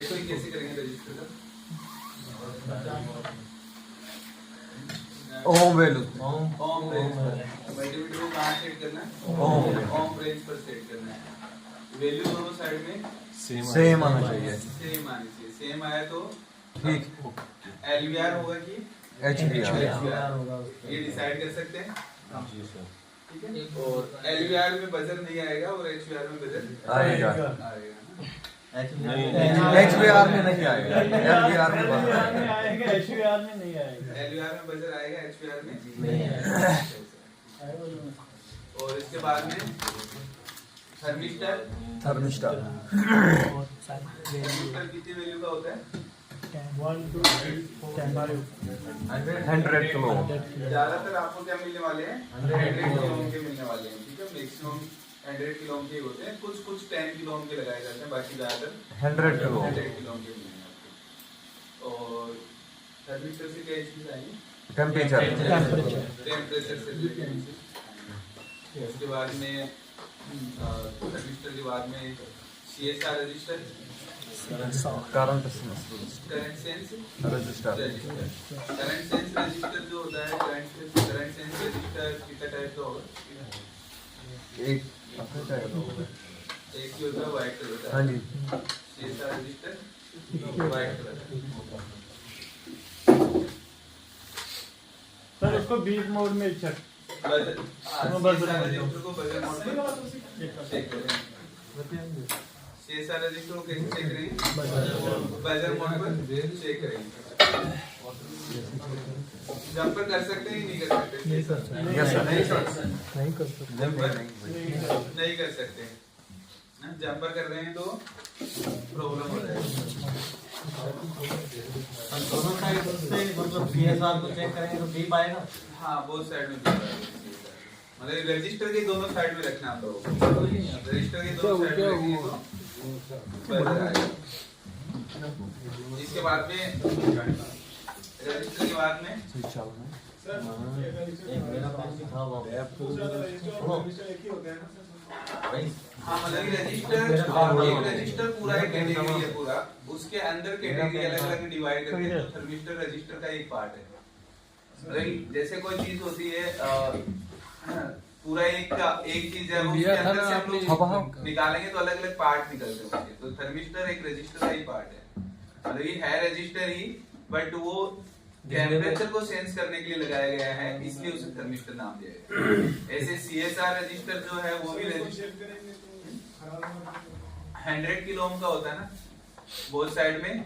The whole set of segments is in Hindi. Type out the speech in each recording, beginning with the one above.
कैसे करेंगे रजिस्टर का? ओम वैल्यू ओम रेंज पर मल्टीमीटर को कहाँ सेट करना है? ओम रेंज पर सेट करना है। वैल्यू दोनों साइड में सेम आना चाहिए। सेम आनी चाहिए। सेम आया तो ठीक। एलवीआर होगा कि HBR ये डिसाइड कर सकते हैं। ठीक है। और एलवीआर में बजर नहीं आएगा और एचवीआर में बजर आएगा। HVR में नहीं आएगा। LVR में बजर आएगा। HVR में नहीं आएगा। एलवीआर में बजर आएगा, एचवीआर में नहीं आएगा। और इसके बाद में थर्मिस्टर कितनी वैल्यू का होता है? 1 to 10 100 किलो। ज्यादातर आपको क्या मिलने वाले हैं? 100 किलो ओम के मिलने वाले हैं। ठीक है। मैक्सिमम 100 किलो ओम के होते हैं। कुछ 10 किलो ओम के लगाए जाते हैं, बाकी ज्यादातर 100 किलो। 100 किलो ओम के मिलेंगे आपको। और थर्मिस्टर से क्या चीज आएगी? टेम्परेचर टेम्परेचर से रिलेटेड। उसके बाद में थर्मिस्टर के बाद में CSR register, current current sense register. Current sense register जो होता है, करंट सेंस रजिस्टर कितना टाइप का होगा? एक एक ही होता है, व्हाइट कलर का। हाँ जी। CSR रजिस्टर व्हाइट कलर का। सर इसको बीट मोड में चेक बजर रजिस्टर को बजर मोड में चेक करें। CSR रजिस्टर को कैसे चेक करेंगे? बजर मोड पर चेक करेंगे। जंपर कर सकते हैं, नहीं कर सकते? नहीं कर सकते। Yes sir. नहीं कर सकते। जंपर नहीं कर सकते। जंपर कर रहे हैं तो प्रॉब्लम हो जाएगा। दोनों साइड से मतलब CSR को चेक करेंगे तो बीप आएगा। हाँ, बोथ साइड में मतलब रजिस्टर के दोनों साइड में रखना आप लोगों को। रजिस्टर के दोनों साइड में रखेंगे तो बजर आएगा। इसके बाद में रजिस्टर के बाद में एक मेरा पास भी था वो हाँ, मतलब रजिस्टर पूरा एक कैटेगरी है पूरा। उसके अंदर कैटेगरी अलग अलग डिवाइड करके तो थर्मिस्टर रजिस्टर का एक पार्ट है। जैसे कोई चीज होती है पूरा एक चीज है, वो उसके अंदर से हम लोग निकालेंगे तो अलग अलग पार्ट निकलते हैं। तो थर्मिस्टर एक रजिस्टर का ही पार्ट है। मतलब ये है रजिस्टर ही, बट वो टेम्परेचर को सेंस करने के लिए लगाया गया है, इसलिए उसे थर्मिस्टर नाम दिया गया। ऐसे CSR रजिस्टर जो है वो भी रजिस्टर 100 किलो ओम का होता है ना, बोथ साइड में।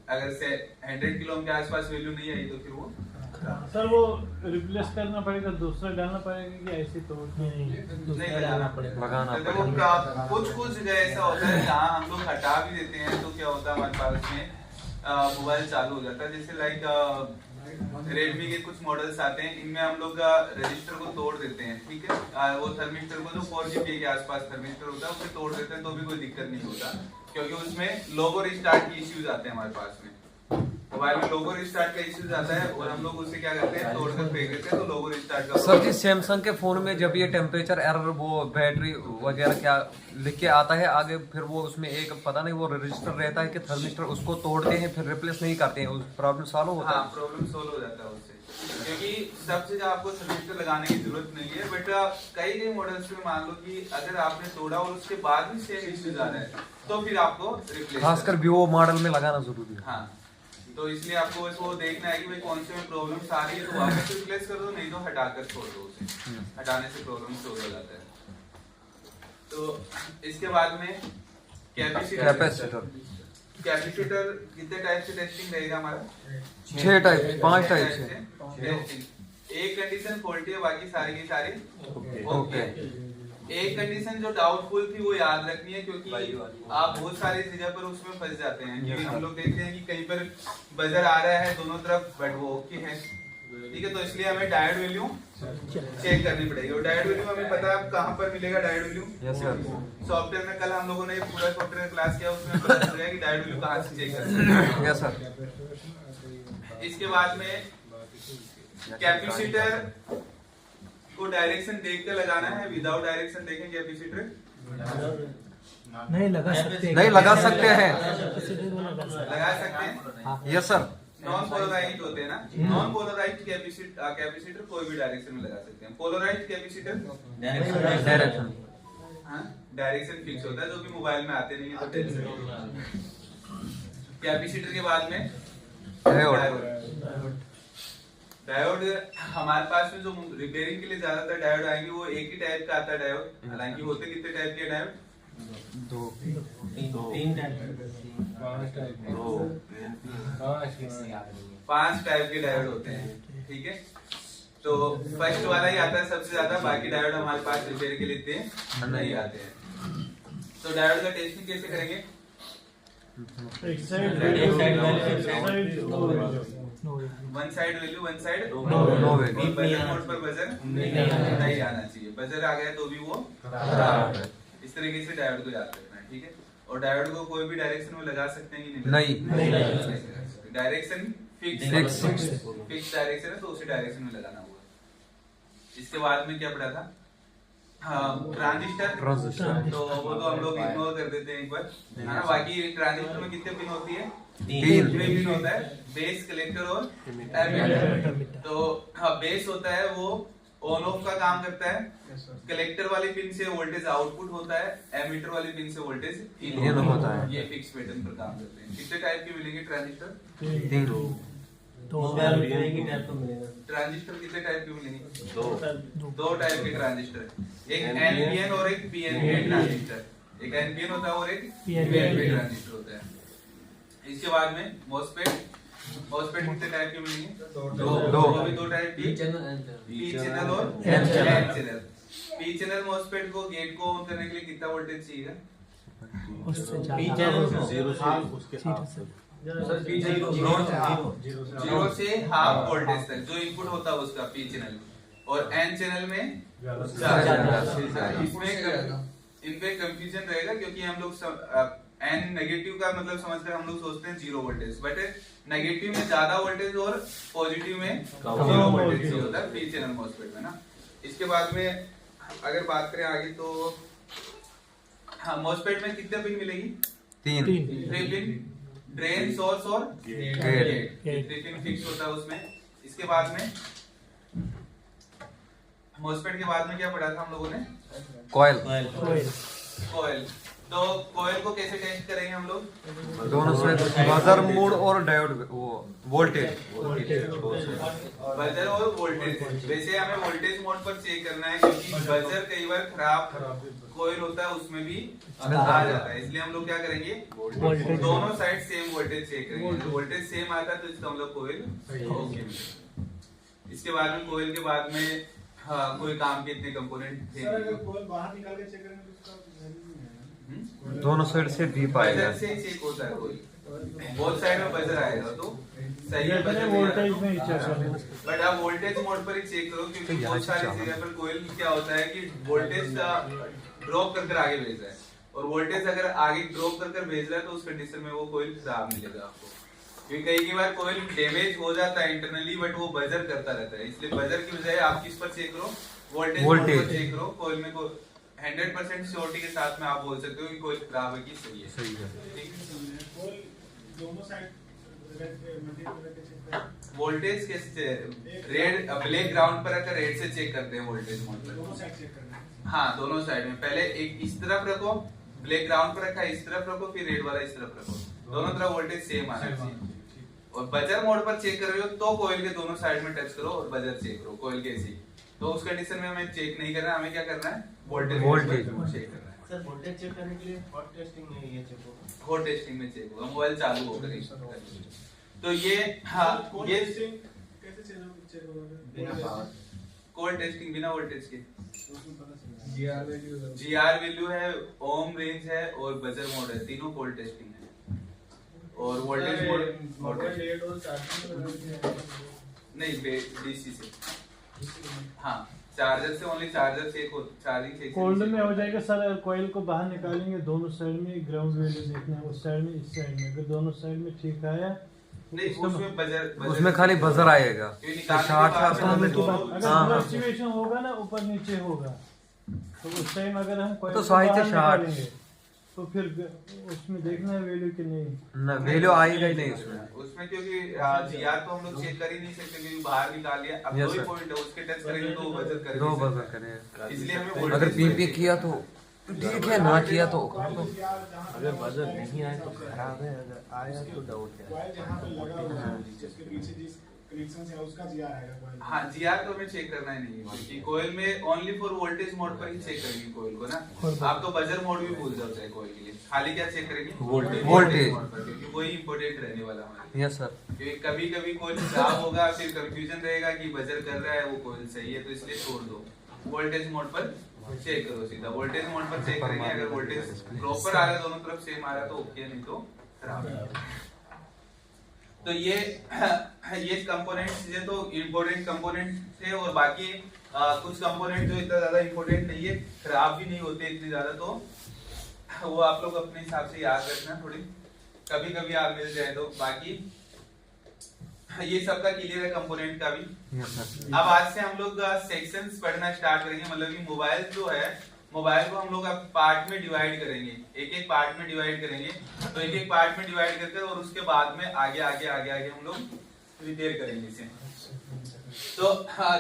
अगर से 100 किलो ओम के आसपास वैल्यू नहीं आई तो फिर वो सर वो रिप्लेस करना पड़ेगा, दूसरा डालना पड़ेगा कि ऐसे तोड़ नहीं लगाना पड़ेगा। लगाना पड़ेगा। कुछ जगह ऐसा होता है जहाँ हम लोग हटा भी देते हैं तो क्या होता है हमारे पास में मोबाइल चालू हो जाता है। जैसे लाइक रेडमी के कुछ मॉडल्स आते हैं, इनमें हम लोग रजिस्टर को तोड़ देते हैं। ठीक है। वो थर्मिस्टर को जो 4GB के आसपास थर्मिस्टर होता है उसे तोड़ देते हैं तो भी कोई दिक्कत नहीं होता, क्योंकि उसमें लोगो रिस्टार्ट की इश्यूज आते हैं हमारे पास में। मोबाइल में लोगो रिस्टार्ट का इश्यूज आता है और हम लोग उसे क्या करते हैं, तोड़कर फेंक देते हैं तो लोगो रिस्टार्ट का। सर जी सैमसंग के फोन में जब ये टेम्परेचर एरर वो बैटरी वगैरह क्या लिख के आता है आगे, फिर वो उसमें एक पता नहीं वो रजिस्टर रहता है कि थर्मिस्टर, उसको तोड़ते हैं फिर रिप्लेस नहीं करते हैं, उस प्रॉब्लम सॉल्व होता है। हाँ, प्रॉब्लम सॉल्व हो जाता है उससे, क्योंकि सब जगह आपको थर्मिस्टर लगाने की जरूरत नहीं है। बट कई मॉडल्स में मान लो कि अगर आपने तोड़ा और उसके बाद भी सेम इश्यूज आ रहा है तो फिर आपको रिप्लेस, खासकर वीवो मॉडल में लगाना जरूरी है। हाँ, तो इसलिए आपको इसको देखना है कि भाई कौन से में प्रॉब्लम्स आ रही है तो वापस रिप्लेस कर दो, नहीं तो हटाकर छोड़ दो उसे। हटाने से प्रॉब्लम सॉल्व हो जाता है। तो इसके बाद में कैपेसिटर कितने टाइप से टेस्टिंग रहेगा हमारा? 5 टाइप से। एक कंडीशन फॉल्टी है, बाकी सारी की सारी ओके। एक कंडीशन जो डाउटफुल थी वो याद रखनी है, क्योंकि आप बहुत सारी जगह पर उसमें फंस जाते हैं। क्योंकि हम लोग देखते हैं कि कहीं पर बजर आ रहा है दोनों तरफ, बट वो ओके है। ठीक है। तो इसलिए हमें डायोड वैल्यू चेक करनी पड़ेगी। और डायोड वैल्यू हमें पता है कहाँ पर मिलेगा डायोड वैल्यू। सॉफ्टवेयर में कल हम लोगों ने पूरा सॉफ्टवेयर क्लास किया, उसमें पता चल गया कि डायोड वैल्यू कहाँ से चेक करना है। Yes sir. इसके बाद में कैपेसिटर को डायरेक्शन देख के लगाना है, विदाउट डायरेक्शन देखें कैपेसिटर नहीं लगा सकते, नहीं लगा सकते हैं। लगा सकते हैं। Yes sir. नॉन पोलराइज्ड होते हैं ना, नॉन पोलराइज्ड कैपेसिटर कोई भी डायरेक्शन में लगा सकते हैं। Polarized capacitor direction direction fix होता है, जो कि मोबाइल में आते नहीं है तो टेंशन। कैपेसिटर के बाद में डायोड। हमारे पास में जो रिपेयरिंग के लिए ज्यादातर डायोड आएंगे वो एक ही टाइप का आता है डायोड। हालांकि होते कितने टाइप के डायोड? 5 टाइप के डायोड होते हैं, ठीक है। तो फर्स्ट वाला ही आता है सबसे ज्यादा, बाकी डायोड हमारे पास रिपेयर के लिए इतने नहीं आते हैं। तो डायोड का टेस्टिंग कैसे करेंगे? एक side one side value, one side no value. Buzzer mode पर बजर नहीं आना चाहिए। बजर आ गया तो भी वो खराब है। इस तरीके से डायोड को याद रखना है, ठीक है। और डायोड को कोई भी डायरेक्शन में लगा सकते हैं कि नहीं? डायरेक्शन फिक्स डायरेक्शन है तो उसी डायरेक्शन में लगाना होगा। इसके बाद में क्या पढ़ा था? ट्रांजिस्टर। तो वो तो हम लोग इग्नोर कर देते हैं एक बार, है ना। बाकी ट्रांजिस्टर में कितने पिन होती है? 3 पिन होता है, बेस, कलेक्टर और एमीटर। तो बेस होता है वो ऑन ऑफ का काम करता है, कलेक्टर वाली पिन से वोल्टेज आउटपुट होता है, एमीटर वाली पिन से वोल्टेज इन होता है। ये फिक्स पैटर्न पर काम करते हैं। कितने टाइप के मिलेंगे ट्रांजिस्टर? 3। ट्रांजिस्टर कितने टाइप के मिलेंगे? 2 टाइप के ट्रांजिस्टर, एक एनपीएन और एक पीएनपी ट्रांजिस्टर। एक एनपीएन होता है और एक पीएनपी ट्रांजिस्टर होता है। इसके बाद में मॉसफेट कितने टाइप के मिलेंगे? 2 टाइप की, पी चैनल और N channel. P channel MOSFET को गेट को ऑन करने के लिए कितना वोल्टेज चाहिए? जीरो से हाफ वोल्टेज तक जो इनपुट होता है उसका पी चैनल। और एन चैनल में इसमें इनपे कंफ्यूजन रहेगा, क्योंकि हम लोग एन नेगेटिव का मतलब समझकर हम लोग सोचते हैं 0 वोल्टेज, बट नेगेटिव में ज्यादा वोल्टेज और पॉजिटिव में 0 वोल्टेज होता है पी चैनल मॉसफेट में ना। इसके बाद में अगर बात करें आगे तो हाँ, मॉसफेट में कितने पिन मिलेगी? 3 पिन, ड्रेन, सोर्स और गेट। 3 पिन फिक्स होता है उसमें। इसके बाद में मॉसफेट के बाद में क्या पढ़ा था हम लोगों ने? कॉइल। तो कॉइल को कैसे टेस्ट करेंगे हम लोग? दोनों से बजर मोड और डायोड वो वोल्टेज। बजर और वोल्टेज। वैसे हमें वोल्टेज मोड पर चेक करना है, क्योंकि बजर कई बार खराब कॉइल होता है उसमें भी आ जाता है। इसलिए हम लोग क्या करेंगे? दोनों साइड सेम वोल्टेज चेक करेंगे। वोल्टेज सेम आता है तो इसका हम लोग कॉइल ओके। इसके बाद में कॉइल के बाद में कोई काम के इतने कंपोनेंट थे। बाहर निकाल के चेक करेंगे तो दोनों साइड से डीप आएगा। बजर से चेक होता है कोई, बोथ साइड में बजर आएगा तो सही है। बजर वोल्टेज में ही चेक करना, बट आप वोल्टेज मोड पर ही चेक करो, क्योंकि बहुत सारी जगह पर कोयल क्या होता है कि वोल्टेज ड्रॉप कर आगे भेज रहा है, और वोल्टेज अगर आगे ड्रॉप कर भेज रहा है तो उस कंडीशन में वो कोयल खराब मिलेगा आपको। क्योंकि कई बार कोयल डैमेज हो जाता है इंटरनली, बट वो बजर करता रहता है। इसलिए बजर की बजाय आप किस पर चेक करो? वोल्टेज पर चेक करो। कोयल में को 100% श्योरिटी के साथ में आप बोल सकते हो कि कोयल खराब है कि सही है। दोनों साइड वोल्टेज कैसे? रेड ब्लैक ग्राउंड पर रखकर रेड से चेक करते हैं वोल्टेज मोड पर। दोनों साइड चेक करना है। हाँ, दोनों साइड में। पहले एक इस तरफ रखो, ब्लैक ग्राउंड पर रखा इस तरफ रखो, फिर रेड वाला इस तरफ रखो। दोनों तरफ वोल्टेज सेम आना चाहिए। और बजर मोड पर चेक कर रहे हो तो कोयल के दोनों साइड में टच करो और बजर चेक करो कोयल के ऐसे। तो उस कंडीशन में हमें चेक नहीं करना, हमें क्या करना है? वोल्टेज चेक करना है। सर वोल्टेज चेक करने के लिए हॉट टेस्टिंग में ये चेक होगा। हॉट टेस्टिंग में चेक होगा, मोबाइल चालू होगा। तो ये हाँ, ये कैसे चेक होगा? कोल्ड टेस्टिंग बिना वोल्टेज के। जीआर वैल्यू है, ओम रेंज है और बजर मोड है, तीनों कोल्ड टेस्टिंग है। और वोल्टेज मोड नहीं, डीसी से। हाँ, चार्जर से ओनली चार्जर चेक हो, चार्जिंग चेक। कोल्ड में हो जाएगा सर। कॉइल को बाहर निकालेंगे, दोनों साइड में ग्राउंड वैल्यू देखना है, उस साइड में इस साइड में। अगर दोनों साइड में ठीक आया नहीं, उसमें बजर उसमें खाली बजर आएगा। अगर फ्लक्चुएशन होगा ना, ऊपर नीचे होगा, तो उस टाइम अगर हम तो सही से निकालेंगे तो फिर उसमें देखना है वैल्यू कि नहीं, ना वैल्यू आएगा ही नहीं उसमें। उसमें क्योंकि जीआर तो हम लोग चेक कर ही नहीं सकते क्योंकि बाहर निकाल लिया। अब Yes, दो ही sir. पॉइंट है, उसके टच करेंगे तो वो बचत करेंगे। दो बजर करें, इसलिए हमें अगर voltage पीपी किया तो ठीक है, ना किया तो अगर बजट नहीं आए तो खराब है, अगर आया तो डाउट है। कॉइल जहाँ पे लगा हुआ है उसके पीछे जिस कनेक्शन से है उसका जीआर आएगा कॉइल। हाँ, जीआर तो हमें चेक करना ही नहीं है क्योंकि कोयल में ओनली फॉर वोल्टेज मोड पर ही चेक करेंगे कोयल को ना। आप तो बजर मोड भी भूल जाते हैं कोयल के लिए, खाली क्या चेक करेंगे वोल्टेज मोड पर, क्योंकि वही इंपॉर्टेंट रहने वाला हमारे। Yes sir. क्योंकि कभी कभी कोयल खराब होगा, फिर कंफ्यूजन रहेगा कि बजर कर रहा है वो कोयल सही है, तो इसलिए छोड़ दो। वोल्टेज मोड पर चेक करो सीधा, वोल्टेज मोड पर चेक करेंगे। अगर वोल्टेज प्रॉपर आ रहा है, दोनों तरफ सेम आ रहा है तो ओके, नहीं तो खराब है। तो ये कंपोनेंट्स ये तो इम्पोर्टेंट कंपोनेंट थे, और बाकी कुछ कंपोनेंट जो इतना ज्यादा इम्पोर्टेंट नहीं है, खराब भी नहीं होते इतने ज्यादा, तो वो आप लोग अपने हिसाब से याद रखना। थोड़ी कभी कभी आप मिल जाए तो, बाकी ये सबका क्लियर है कंपोनेंट का भी। अब आज से हम लोग सेक्शंस पढ़ना स्टार्ट करेंगे, मतलब कि मोबाइल जो है, मोबाइल को हम लोग अब पार्ट में डिवाइड करेंगे, एक एक पार्ट में डिवाइड करेंगे। तो एक एक पार्ट में डिवाइड करके और उसके बाद में आगे आगे आगे आगे हम लोग रिपेयर करेंगे इसे। तो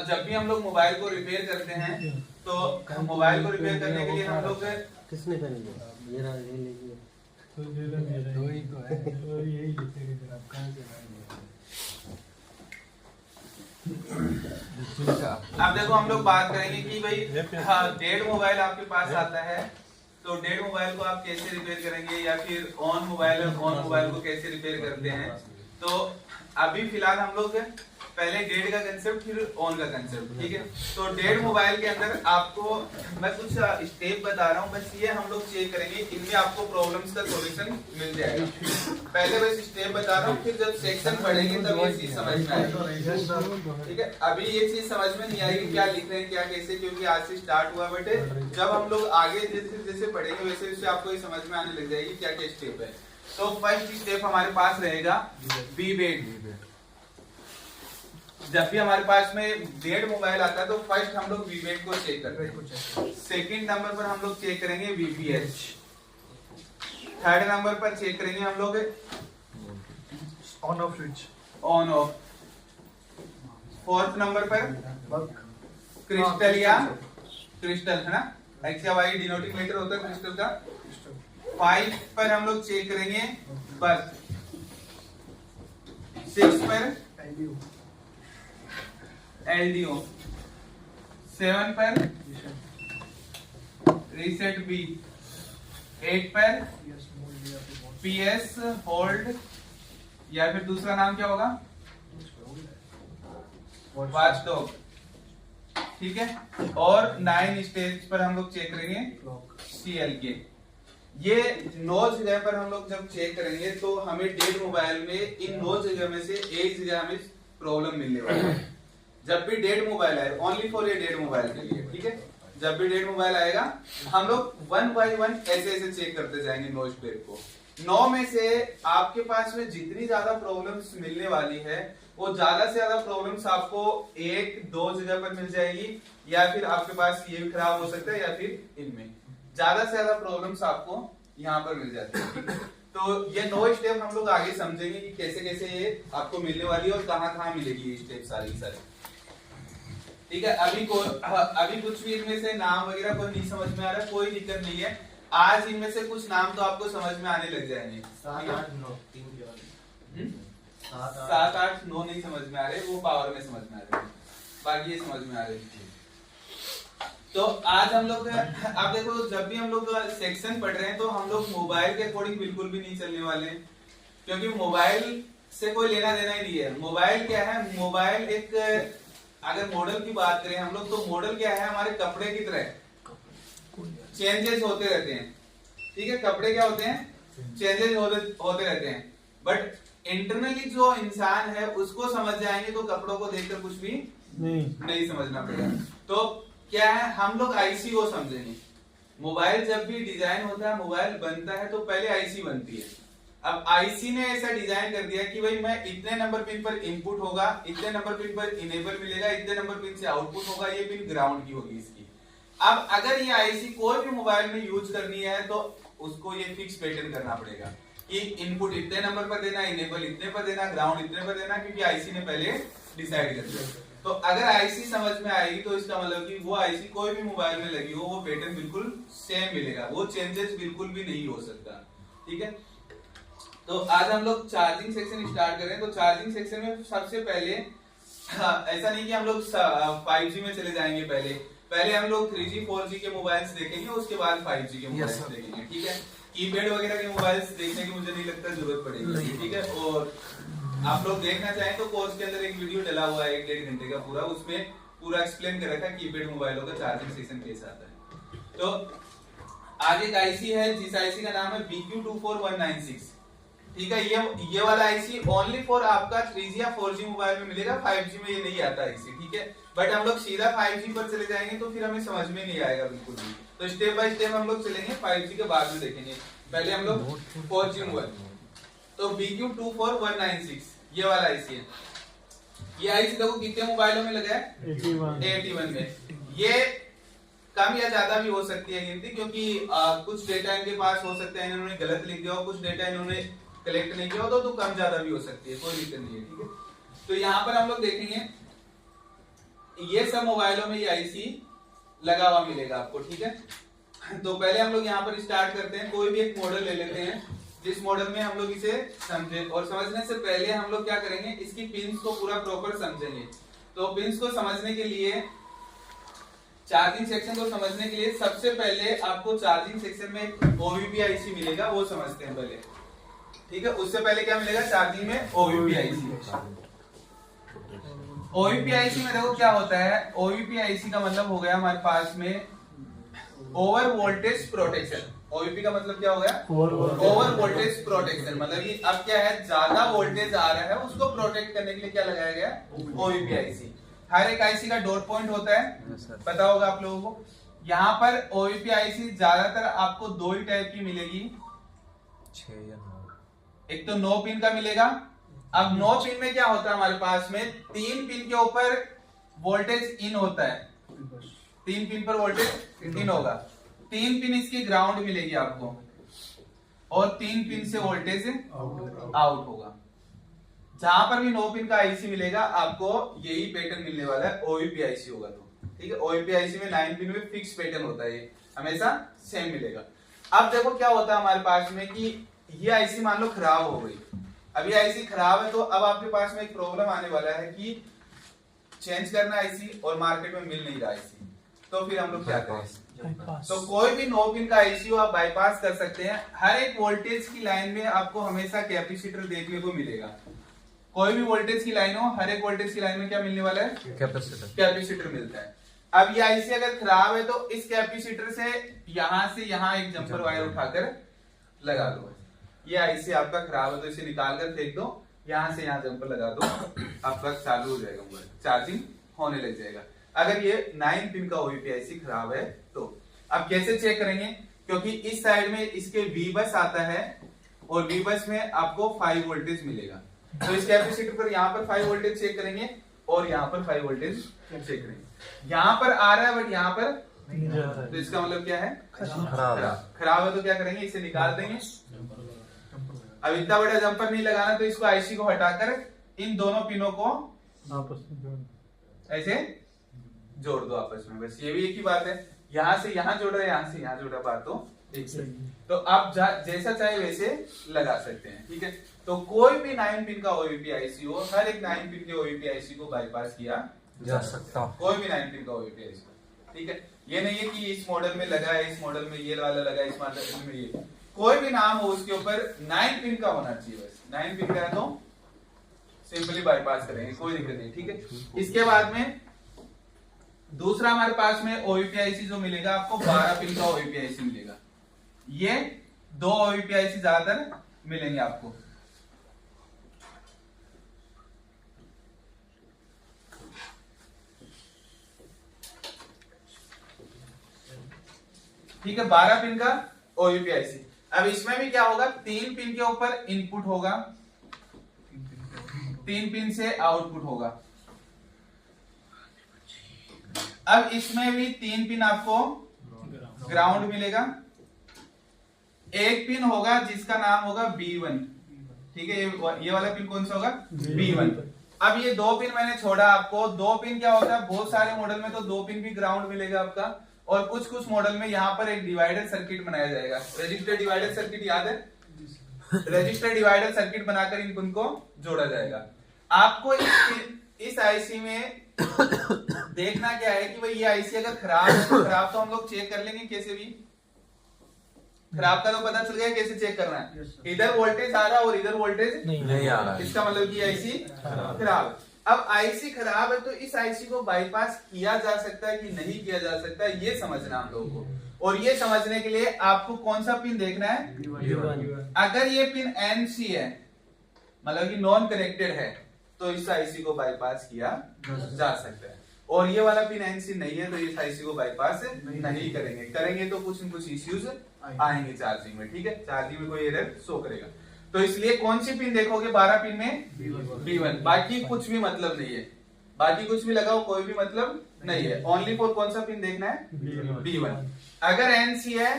जब भी हम लोग मोबाइल को रिपेयर करते हैं, तो मोबाइल को रिपेयर करने के लिए हम लोग किसने करेंगे? ये रहा, ये लीजिए। तो दो ही तो है, तो यही लिखेंगे फिर आप कहाँ से लाएंगे। अब देखो हम लोग बात करेंगे कि भाई डेड मोबाइल आपके पास आता है, तो डेड मोबाइल को आप कैसे रिपेयर करेंगे, या फिर ऑन मोबाइल है, ऑन मोबाइल को कैसे रिपेयर करते हैं। तो अभी फिलहाल हम लोग पहले डेड का कंसेप्ट फिर ऑन का कंसेप्ट, ठीक है। तो डेड मोबाइल के अंदर आपको मैं कुछ स्टेप बता रहा हूँ, बस ये हम लोग चेक करेंगे, इनमें आपको प्रॉब्लम्स का सॉल्यूशन मिल जाएगा। पहले बस स्टेप बता रहा हूँ, फिर जब सेक्शन पढ़ेंगे तब ये चीज समझ में आएगी, ठीक है। अभी ये चीज समझ में नहीं आएगी क्या लिख रहे हैं क्या कैसे, क्योंकि आज से स्टार्ट हुआ, बट जब हम लोग आगे जैसे जैसे पढ़ेंगे वैसे वैसे आपको ये समझ में आने लग जाएगी क्या क्या स्टेप है। तो फर्स्ट स्टेप हमारे पास रहेगा बी बेड। जब भी हमारे पास में डेड मोबाइल आता है तो फर्स्ट हम लोग वीबेट को चेक करते हैं। सेकंड नंबर पर हम लोग चेक करेंगे वीपीएच। थर्ड नंबर पर चेक करेंगे हम लोग on off switch, on off. Fourth number पर क्रिस्टल या क्रिस्टल है ना, एक्स या वाई डिनोटिंग लेटर होता है क्रिस्टल का। 5 पर हम लोग चेक करेंगे बस। 6 पर LDO, 7 पर रीसेट बी, 8 पर PS होल्ड, या फिर दूसरा नाम क्या होगा वॉच डॉग, ठीक है। और 9 स्टेज पर हम लोग चेक करेंगे CLK। ये 9 जगह पर हम लोग जब चेक करेंगे तो हमें डेड मोबाइल में इन 9 जगह में से एक जगह हमें प्रॉब्लम मिलने वाली है। जब भी डेड मोबाइल आए, ओनली फॉर ये डेड मोबाइल के लिए, ठीक है। जब भी डेड मोबाइल आएगा हम लोग 1 by 1 ऐसे ऐसे चेक करते जाएंगे 9 स्टेप को। 9 में से आपके पास में जितनी ज्यादा प्रॉब्लम्स मिलने वाली है, वो ज्यादा से ज्यादा प्रॉब्लम्स आपको 1-2 जगह पर मिल जाएगी, या फिर आपके पास ये भी खराब हो सकता है, या फिर इनमें ज्यादा से ज्यादा प्रॉब्लम्स आपको यहाँ पर मिल जाती है। तो ये 9 स्टेप हम लोग आगे समझेंगे कि कैसे कैसे ये आपको मिलने वाली है और कहाँ कहाँ मिलेगी ये स्टेप सारी की सारी, ठीक है। अभी कुछ भी इनमें से नाम वगैरह कोई नहीं समझ में आ रहा, कोई दिक्कत नहीं है। आज इनमें से कुछ नाम तो आपको समझ में आने लग जाएंगे। 7, 8, 9 3 7, 8, 9 नहीं समझ में आ रहे, वो पावर में समझ में आ रहे, बाकी ये समझ में आ रहे। तो आज हम लोग आप देखो, जब भी हम लोग सेक्शन पढ़ रहे हैं तो हम लोग मोबाइल के अकॉर्डिंग बिल्कुल भी नहीं चलने वाले, क्योंकि मोबाइल से कोई लेना देना ही नहीं है। मोबाइल क्या है, मोबाइल एक, अगर मॉडल की बात करें हम लोग, तो मॉडल क्या है, हमारे कपड़े की तरह चेंजेस होते रहते हैं, ठीक है। कपड़े क्या होते हैं, चेंजेस होते रहते हैं, बट इंटरनली जो इंसान है उसको समझ जाएंगे तो कपड़ों को देखकर कुछ भी नहीं समझना पड़ेगा। तो क्या है, हम लोग आईसी को समझेंगे। मोबाइल जब भी डिजाइन होता है, मोबाइल बनता है तो पहले आईसी बनती है। अब आईसी ने ऐसा डिजाइन कर दिया कि भाई मैं इतने नंबर पिन पर इनपुट होगा, इतने नंबर पिन पर इनेबल मिलेगा, इतने नंबर पिन से आउटपुट होगा, ये पिन ग्राउंड की होगी इसकी। अब अगर ये आईसी कोई भी मोबाइल में यूज करनी है तो उसको ये फिक्स पैटर्न करना पड़ेगा कि इनपुट इतने नंबर पर देना, इनेबल इतने पर देना, ग्राउंड इतने पर देना, क्योंकि आईसी ने पहले डिसाइड कर दिया। तो अगर आईसी समझ में आएगी तो इसका मतलब कि वो आईसी कोई भी मोबाइल में लगी हो वो पैटर्न बिल्कुल सेम मिलेगा, वो चेंजेस बिल्कुल भी नहीं हो सकता। ठीक है, तो आज हम लोग चार्जिंग सेक्शन स्टार्ट करें। तो चार्जिंग सेक्शन में सबसे पहले ऐसा नहीं कि हम लोग 5G में चले जाएंगे, पहले हम लोग 3G 4G के मोबाइल्स देखेंगे, उसके बाद 5G के मोबाइल्स देखेंगे। ठीक है, कीपैड वगैरह के मोबाइल्स देखने की मुझे नहीं लगता जरूरत पड़ेगी। ठीक है, और आप लोग देखना चाहें तो कोर्स के अंदर एक वीडियो डला हुआ है 1-1.5 घंटे का पूरा, उसमें पूरा एक्सप्लेन कर रखा है कीपैड मोबाइलों का चार्जिंग सेक्शन कैसा आता है। तो आगे एक आईसी है जिस आईसी का नाम है BQ24196। ठीक है, ये वाला आईसी ओनली फॉर आपका 3G या 4G मोबाइल में मिलेगा, 5G में ये नहीं आता आईसी। ठीक है, बट हम लोग सीधा 5G पर चले जाएंगे तो फिर हमें समझ में नहीं आएगा बिल्कुल भी। तो स्टेप बाय स्टेप हम लोग चलेंगे, 5G के बाद में देखेंगे। पहले हम लोग 4G मोबाइल, तो BQ24196 ये वाला आईसी है। ये आईसी देखो कितने मोबाइलों में लगा है, 81 में। ये कम या ज्यादा भी हो सकती है गिनती, क्योंकि कुछ डेटा इनके पास हो सकता है इन्होंने गलत लिख दिया हो, कुछ डेटा इन्होंने कलेक्ट नहीं किया हो, तो कम ज्यादा भी हो सकती है, कोई दिक्कत नहीं है। ठीक है, तो यहाँ पर हम लोग देखेंगे ये सब मोबाइलों में ये आईसी लगा हुआ मिलेगा आपको। ठीक है, तो पहले हम लोग यहाँ पर स्टार्ट करते हैं, कोई भी एक मॉडल ले लेते हैं जिस मॉडल में हम लोग इसे समझे। और समझने से पहले हम लोग क्या करेंगे, इसकी पिंस को पूरा प्रॉपर समझेंगे। तो पिंस को समझने के लिए, चार्जिंग सेक्शन को समझने के लिए सबसे पहले आपको चार्जिंग सेक्शन में एक OVP आईसी मिलेगा, वो समझते हैं पहले। ठीक है, उससे पहले क्या मिलेगा चार्जिंग में, OVP आईसी। OVP आईसी में देखो क्या होता है, OVP आईसी का मतलब हो गया हमारे पास में ओवर वोल्टेज प्रोटेक्शन। OVP का मतलब क्या हो गया, ओवर वोल्टेज प्रोटेक्शन। मतलब ये अब क्या है, ज्यादा वोल्टेज आ रहा है उसको प्रोटेक्ट करने के लिए क्या लगाया गया, OVP आईसी। हर एक आईसी का डॉट पॉइंट होता है, पता होगा आप लोगों को। यहाँ पर OVP आईसी ज्यादातर आपको दो ही टाइप की मिलेगी, 6 या 9। एक तो 9 पिन का मिलेगा। अब 9 पिन में क्या होता है, हमारे पास में 3 पिन के ऊपर वोल्टेज इन होता है, 3 पिन पर वोल्टेज इन होगा, 3 पिन इसकी ग्राउंड मिलेगी आपको, और 3 पिन से वोल्टेज आउट होगा। जहां पर भी 9 पिन का आईसी मिलेगा आपको यही पैटर्न मिलने वाला है, OVP आईसी होगा तो। ठीक है, OVP आईसी में 9 पिन में फिक्स पैटर्न होता है, ये हमेशा सेम मिलेगा। अब देखो क्या होता है हमारे पास में कि ये आईसी मान लो खराब हो गई, अब ये आईसी खराब है, तो अब आपके पास में एक प्रॉब्लम आने वाला है कि चेंज करना आईसी और मार्केट में मिल नहीं रहा आईसी, तो फिर हम लोग क्या करें। तो कोई भी 9 पिन का आईसी हो आप बाईपास कर सकते हैं। हर एक वोल्टेज की लाइन में आपको हमेशा कैपेसिटर देखने को मिलेगा। कोई भी वोल्टेज की लाइन हो, हर एक वोल्टेज की लाइन में क्या मिलने वाला है, कैपेसिटर मिलता है। अब ये आईसी अगर खराब है तो इस कैपेसिटर से यहाँ एक जंपर वायर उठाकर लगा दो। ये आईसी आपका खराब है तो इसे निकाल कर फेंक दो, यहाँ से यहाँ जंपर लगा दो, आपका चालू हो जाएगा मोबाइल, चार्जिंग होने लग जाएगा। अगर ये 9 पिन का OVP आईसी खराब है तो अब कैसे चेक करेंगे, क्योंकि इस साइड में इसके V बस आता है और V बस में आपको 5 वोल्टेज मिलेगा। तो इस कैपेसिटर पर यहाँ पर 5 वोल्टेज चेक करेंगे और यहाँ पर 5 वोल्टेज चेक करेंगे। यहाँ पर आ रहा है बट यहाँ पर, तो इसका मतलब क्या है, खराब है। तो क्या करेंगे, इसे निकाल देंगे। अब इतना बड़ा जंपर नहीं लगाना, तो इसको आईसी को हटाकर इन दोनों पिनों को आपस में जोड़, ऐसे जोड़ दो आपस में, बस ये भी एक ही बात है। यहाँ से यहाँ जोड़ा, यहाँ से यहाँ जोड़ा, बात तो एक से। तो आप जैसा चाहे वैसे लगा सकते हैं। ठीक है, तो कोई भी 9 पिन का OVP आईसी हो, हर एक 9 पिन के OVP आईसी को बाईपास किया जा सकता, कोई भी 9 पिन का OVP आईसी। ठीक है, ये नहीं है कि इस मॉडल में लगा है, इस मॉडल में ये वाला लगा है, इस मॉडल में ये, कोई भी नाम हो उसके ऊपर 9 पिन का होना चाहिए, बस 9 पिन का है तो सिंपली बाईपास करेंगे, कोई दिक्कत नहीं। ठीक है, इसके बाद में दूसरा हमारे पास में OVP आईसी जो मिलेगा आपको 12 पिन का OVP आईसी मिलेगा। ये 2 OVP आईसी ज्यादातर मिलेंगे आपको। ठीक है, 12 पिन का OVP आईसी। अब इसमें भी क्या होगा, 3 पिन के ऊपर इनपुट होगा, 3 पिन से आउटपुट होगा। अब इसमें भी 3 पिन आपको ग्राउंड मिलेगा, एक पिन होगा जिसका नाम होगा B1, ठीक है, ये वाला पिन कौन सा होगा B1। अब ये 2 पिन मैंने छोड़ा आपको। 2 पिन क्या होता है, बहुत सारे मॉडल में तो 2 पिन भी ग्राउंड मिलेगा आपका, और कुछ कुछ मॉडल में यहाँ पर एक डिवाइडर सर्किट बनाया जाएगा। रजिस्टर डिवाइडर सर्किट याद है, रजिस्टर डिवाइडर सर्किट बनाकर इन पिन को जोड़ा जाएगा। आपको इस आईसी में देखना क्या है कि भाई ये आईसी अगर खराब है तो खराब तो हम लोग चेक कर लेंगे कैसे भी, खराब का तो पता चल गया कैसे चेक करना है। इधर वोल्टेज आ रहा है और इधर वोल्टेज नहीं आ रहा है, इसका मतलब कि आईसी खराब। अब आईसी खराब है तो इस आईसी को बाईपास किया जा सकता है कि नहीं किया जा सकता है, ये समझना हम लोगों को। और ये समझने के लिए आपको कौन सा पिन देखना है। अगर ये पिन NC है, मतलब कि नॉन कनेक्टेड है, तो इस आईसी को बाईपास किया जा सकता है। और ये वाला पिन NC नहीं है तो इस आईसी को बाईपास नहीं करेंगे तो कुछ न कुछ इश्यूज आएंगे चार्जिंग में, ठीक है, चार्जिंग में कोई एरर शो करेगा। तो इसलिए कौन सी पिन देखोगे 12 पिन में B1, बाकी कुछ भी मतलब नहीं है, बाकी कुछ भी लगाओ कोई भी मतलब नहीं है। ओनली फॉर कौन सा पिन देखना है B1। अगर NC है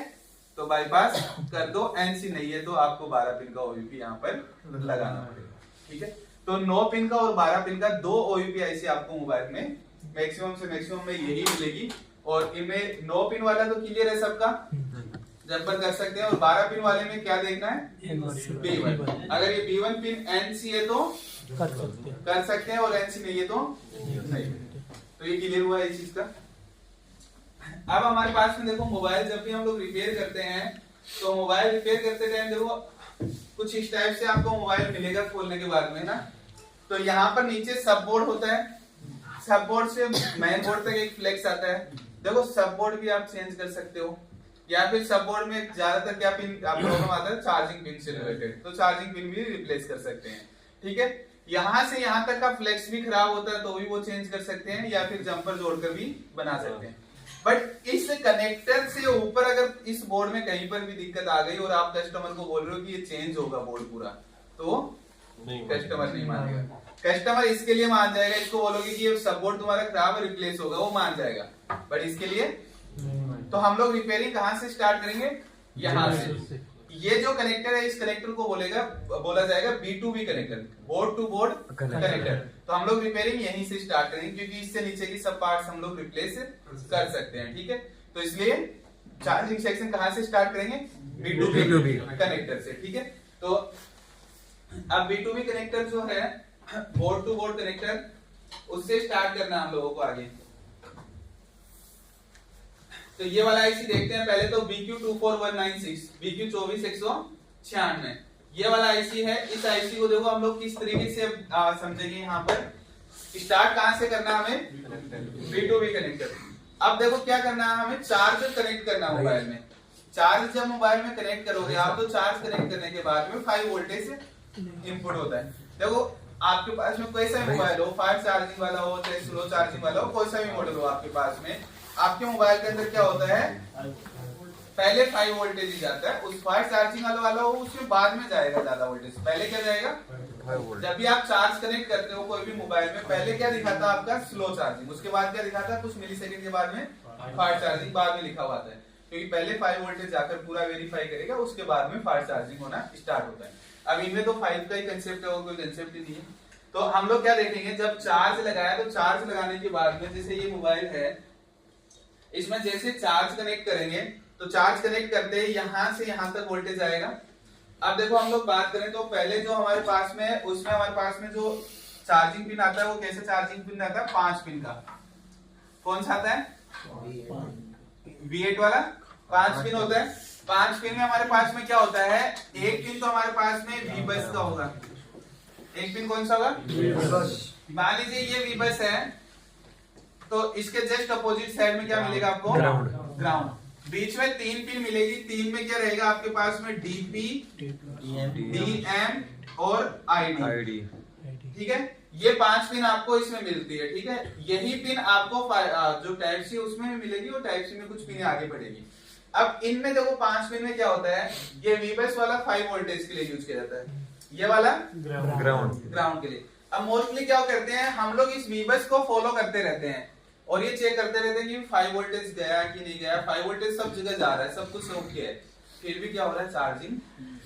तो बाईपास कर दो, NC नहीं है तो आपको 12 पिन का OUP यहाँ पर लगाना पड़ेगा, ठीक है। तो 9 पिन का और 12 पिन का 2 OUP आईसी आपको मोबाइल में मैक्सिमम से मैक्सिमम में यही मिलेगी। और इनमें 9 पिन वाला तो क्लियर है सबका, जंपर कर सकते हैं। और 12 पिन वाले में क्या देखना है B1। अगर ये B1 पिन NC है तो कर सकते हैं और NC नहीं है तो नहीं। तो ये क्लियर हुआ इस चीज का। अब हमारे पास में देखो मोबाइल जब भी हम लोग रिपेयर करते हैं तो मोबाइल रिपेयर करते टाइम देखो कुछ इस टाइप से आपको मोबाइल मिलेगा खोलने के बाद में ना। तो यहाँ पर नीचे सब बोर्ड होता है, सब बोर्ड से मेन बोर्ड तक एक फ्लेक्स आता है। देखो सब बोर्ड भी आप चेंज कर सकते हो, या फिर सब बोर्ड में ज्यादातर क्या पिन प्रॉब्लम आता है चार्जिंग पिन से रिलेटेड, तो चार्जिंग पिन भी रिप्लेस कर सकते हैं, ठीक है। यहाँ से यहाँ तक का फ्लेक्स भी खराब होता है तो भी वो चेंज कर सकते हैं, या फिर जंपर जोड़कर भी बना सकते हैं। बट इस कनेक्टर से ऊपर अगर इस बोर्ड में कहीं पर भी दिक्कत आ गई और आप कस्टमर को बोल रहे हो कि ये चेंज होगा बोर्ड पूरा, तो कस्टमर नहीं मानेगा। कस्टमर इसके लिए मान जाएगा, इसको बोलोगे कि ये सब बोर्ड तुम्हारा खराब है रिप्लेस होगा, वो मान जाएगा। बट इसके लिए तो हम लोग रिपेयरिंग कहाँ से स्टार्ट करेंगे, यहाँ से। ये जो कनेक्टर है इस कनेक्टर को बोला जाएगा B2B connector, board to board connector. तो हम लोग रिपेयरिंग यहीं से स्टार्ट करेंगे क्योंकि इससे नीचे की सब पार्ट्स हम लोग रिप्लेस कर सकते हैं, ठीक है। तो इसलिए चार्जिंग सेक्शन कहाँ से स्टार्ट करेंगे, B2B कनेक्टर से, ठीक है। तो अब B2B कनेक्टर जो है बोर्ड टू बोर्ड कनेक्टर, उससे स्टार्ट करना हम लोगों को आगे। तो ये वाला आईसी देखते हैं पहले। तो BQ24196, BQ24196 ये वाला आईसी है। इस आईसी को देखो हम लोग किस तरीके से समझेंगे। यहाँ पर स्टार्ट कहां से करना है हमें, B2B कनेक्टर। अब देखो क्या करना है हमें, चार्ज कनेक्ट करना है मोबाइल में। चार्ज जब मोबाइल में कनेक्ट करोगे आप, तो चार्ज कनेक्ट करने के बाद में 5 वोल्टेज इनपुट होता है। देखो आपके पास में कोई सा भी मोबाइल हो, फास्ट चार्जिंग वाला हो चाहे स्लो चार्जिंग वाला हो, कोई सा भी मॉडल हो आपके पास में, आपके मोबाइल के अंदर क्या होता है, पहले 5 वोल्टेज ही जाता है। उस फास्ट चार्जिंग वाला हो उसके बाद में जाएगा ज्यादा वोल्टेज। पहले क्या जाएगा, जब भी आप चार्ज कनेक्ट करते हो कोई भी मोबाइल में, पहले क्या दिखाता है आपका स्लो चार्जिंग, उसके बाद क्या दिखाता है कुछ मिलीसेकंड के बाद में फास्ट चार्जिंग बाद में लिखा हुआ है। क्योंकि पहले 5 वोल्टेज जाकर पूरा वेरीफाई करेगा, उसके बाद में फास्ट चार्जिंग होना स्टार्ट होता है। अब इनमें तो 5 का ही कंसेप्ट है और कोई कंसेप्ट ही नहीं है। तो हम लोग क्या देखेंगे, जब चार्ज लगाया तो चार्ज लगाने के बाद में जैसे ये मोबाइल है, इसमें जैसे चार्ज कनेक्ट करेंगे तो चार्ज कनेक्ट करते ही यहां से यहां तक वोल्टेज आएगा। अब देखो हम लोग बात करें तो पहले जो हमारे पास में है उसमें हमारे पास में जो चार्जिंग पिन आता है वो कैसे चार्जिंग पिन आता है, 5 पिन का। कौन सा आता है, V8 वाला 5 पिन होता है। 5 पिन में हमारे पास में क्या होता है, एक पिन तो हमारे पास में V-बस का होगा। एक पिन कौन सा होगा, मान लीजिए ये V-बस है, तो इसके जस्ट अपोजिट साइड में क्या मिलेगा आपको, ग्राउंड। बीच में 3 पिन मिलेगी। 3 में क्या रहेगा आपके पास में, DP, DM और ID, ठीक है। ये 5 पिन आपको इसमें मिलती है, ठीक है। यही पिन आपको जो टाइप सी उसमें भी मिलेगी और टाइप सी में कुछ पिन आगे बढ़ेगी। अब इनमें देखो 5 पिन में क्या होता है, ये V-बस वाला 5 वोल्टेज के लिए यूज किया जाता है, ये वाला ग्राउंड के लिए। अब मोस्टली क्या करते हैं हम लोग, इस V-बस को फॉलो करते रहते हैं और ये चेक करते रहते हैं कि 5 वोल्टेज गया कि नहीं गया। 5 वोल्टेज सब जगह जा रहा है, सब कुछ ओके है। फिर भी क्या हो रहा है, चार्जिंग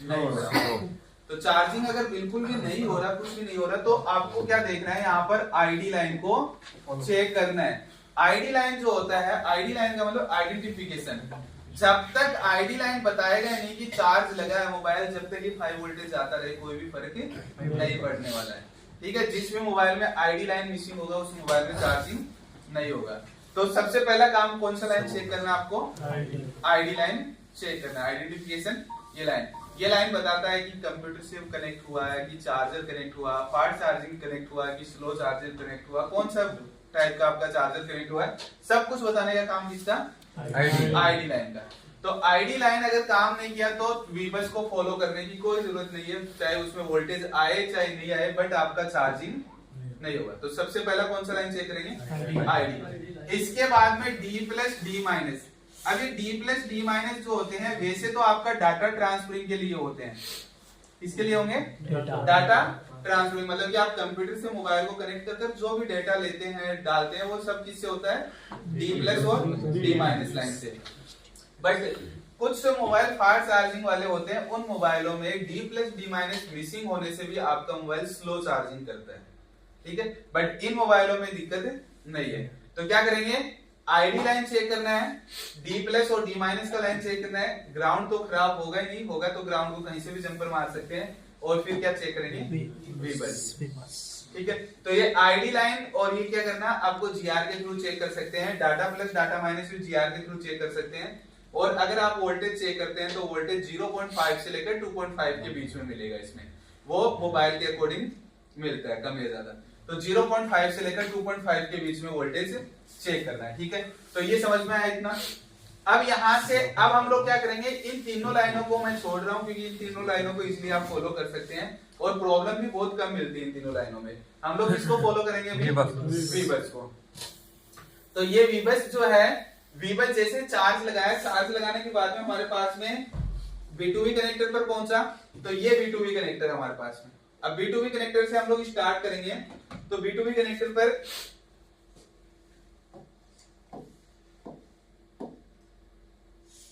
नहीं हो रहा। तो चार्जिंग अगर बिल्कुल भी नहीं हो रहा, कुछ भी नहीं हो रहा, तो आपको क्या देखना है, यहाँ पर आईडी लाइन को चेक करना है। आईडी लाइन जो होता है, आईडी लाइन का मतलब आइडेंटिफिकेशन। जब तक आईडी लाइन बताएगा नहीं कि चार्ज लगा है मोबाइल, जब तक ये 5 वोल्टेज जाता रहे कोई भी फर्क नहीं पड़ने वाला है। ठीक है, जिस भी मोबाइल में आईडी लाइन मिसिंग होगा उस मोबाइल में चार्जिंग नहीं होगा। तो सबसे पहला काम कौन सा लाइन चेक करना है आपको, आईडी लाइन चेक करना है, आइडेंटिफिकेशन। ये लाइन बताता है कि कंप्यूटर से कनेक्ट हुआ है, कि चार्जर कनेक्ट हुआ, फास्ट चार्जिंग कनेक्ट हुआ, कि स्लो चार्जर कनेक्ट हुआ, कौन सा टाइप का आपका चार्जर कनेक्ट हुआ है, सब कुछ बताने का काम किसका, आईडी लाइन का। तो आईडी लाइन अगर काम नहीं किया तो वीबस को फॉलो करने की कोई जरूरत नहीं है, चाहे उसमें वोल्टेज आए चाहे नहीं आए, बट आपका चार्जिंग नहीं होगा। तो सबसे पहला कौन सा लाइन चेक करेंगे, आईडी। इसके बाद में डी प्लस डी माइनस। अभी डी प्लस डी माइनस जो होते हैं वैसे तो आपका डाटा ट्रांसफरिंग के लिए होते हैं, इसके लिए होंगे डाटा ट्रांसफरिंग, मतलब कि आप कंप्यूटर से मोबाइल को कनेक्ट कर जो भी डेटा लेते हैं डालते हैं वो सब किससे होता है, डी प्लस और डी माइनस लाइन से। बट कुछ मोबाइल फास्ट चार्जिंग वाले होते हैं, उन मोबाइलों में D plus D minus missing होने से भी आपका मोबाइल स्लो चार्जिंग करता है। ठीक है, बट इन मोबाइलों में दिक्कत नहीं है। तो क्या करेंगे, आईडी लाइन चेक करना है, डी प्लस और डी माइनस का लाइन चेक करना है। ग्राउंड तो खराब होगा ही नहीं, होगा तो ग्राउंड को कहीं से भी जंपर मार सकते हैं। और फिर क्या चेक करेंगे, वीबस। ठीक है, तो ये आईडी लाइन और ये क्या करना, आपको जीआर के थ्रू चेक कर सकते हैं। डाटा प्लस डाटा माइनस भी जीआर के थ्रू चेक कर सकते हैं। और अगर आप वोल्टेज चेक करते हैं तो वोल्टेज 0.5 से लेकर 2.5 के बीच में मिलेगा इसमें, वो मोबाइल के अकॉर्डिंग मिलता है, कम या ज्यादा। तो 0.5 से लेकर 2.5 के बीच में वोल्टेज चेक करना है। ठीक है, तो ये समझ में आया इतना। अब यहाँ से अब हम लोग क्या करेंगे, इन तीनों लाइनों को मैं छोड़ रहा हूँ क्योंकि इन तीनों लाइनों को इसलिए आप फॉलो कर सकते हैं और प्रॉब्लम भी बहुत कम मिलती है इन तीनों लाइनों में। हम लोग किसको फॉलो करेंगे, वीबस को। तो ये वीबस जो है, वीबस जैसे चार्ज लगाया, चार्ज लगाने के बाद में हमारे पास में B2B कनेक्टर पर पहुंचा, तो ये B2B कनेक्टर हमारे पास में। अब B2B कनेक्टर से हम लोग स्टार्ट करेंगे। तो B2B कनेक्टर पर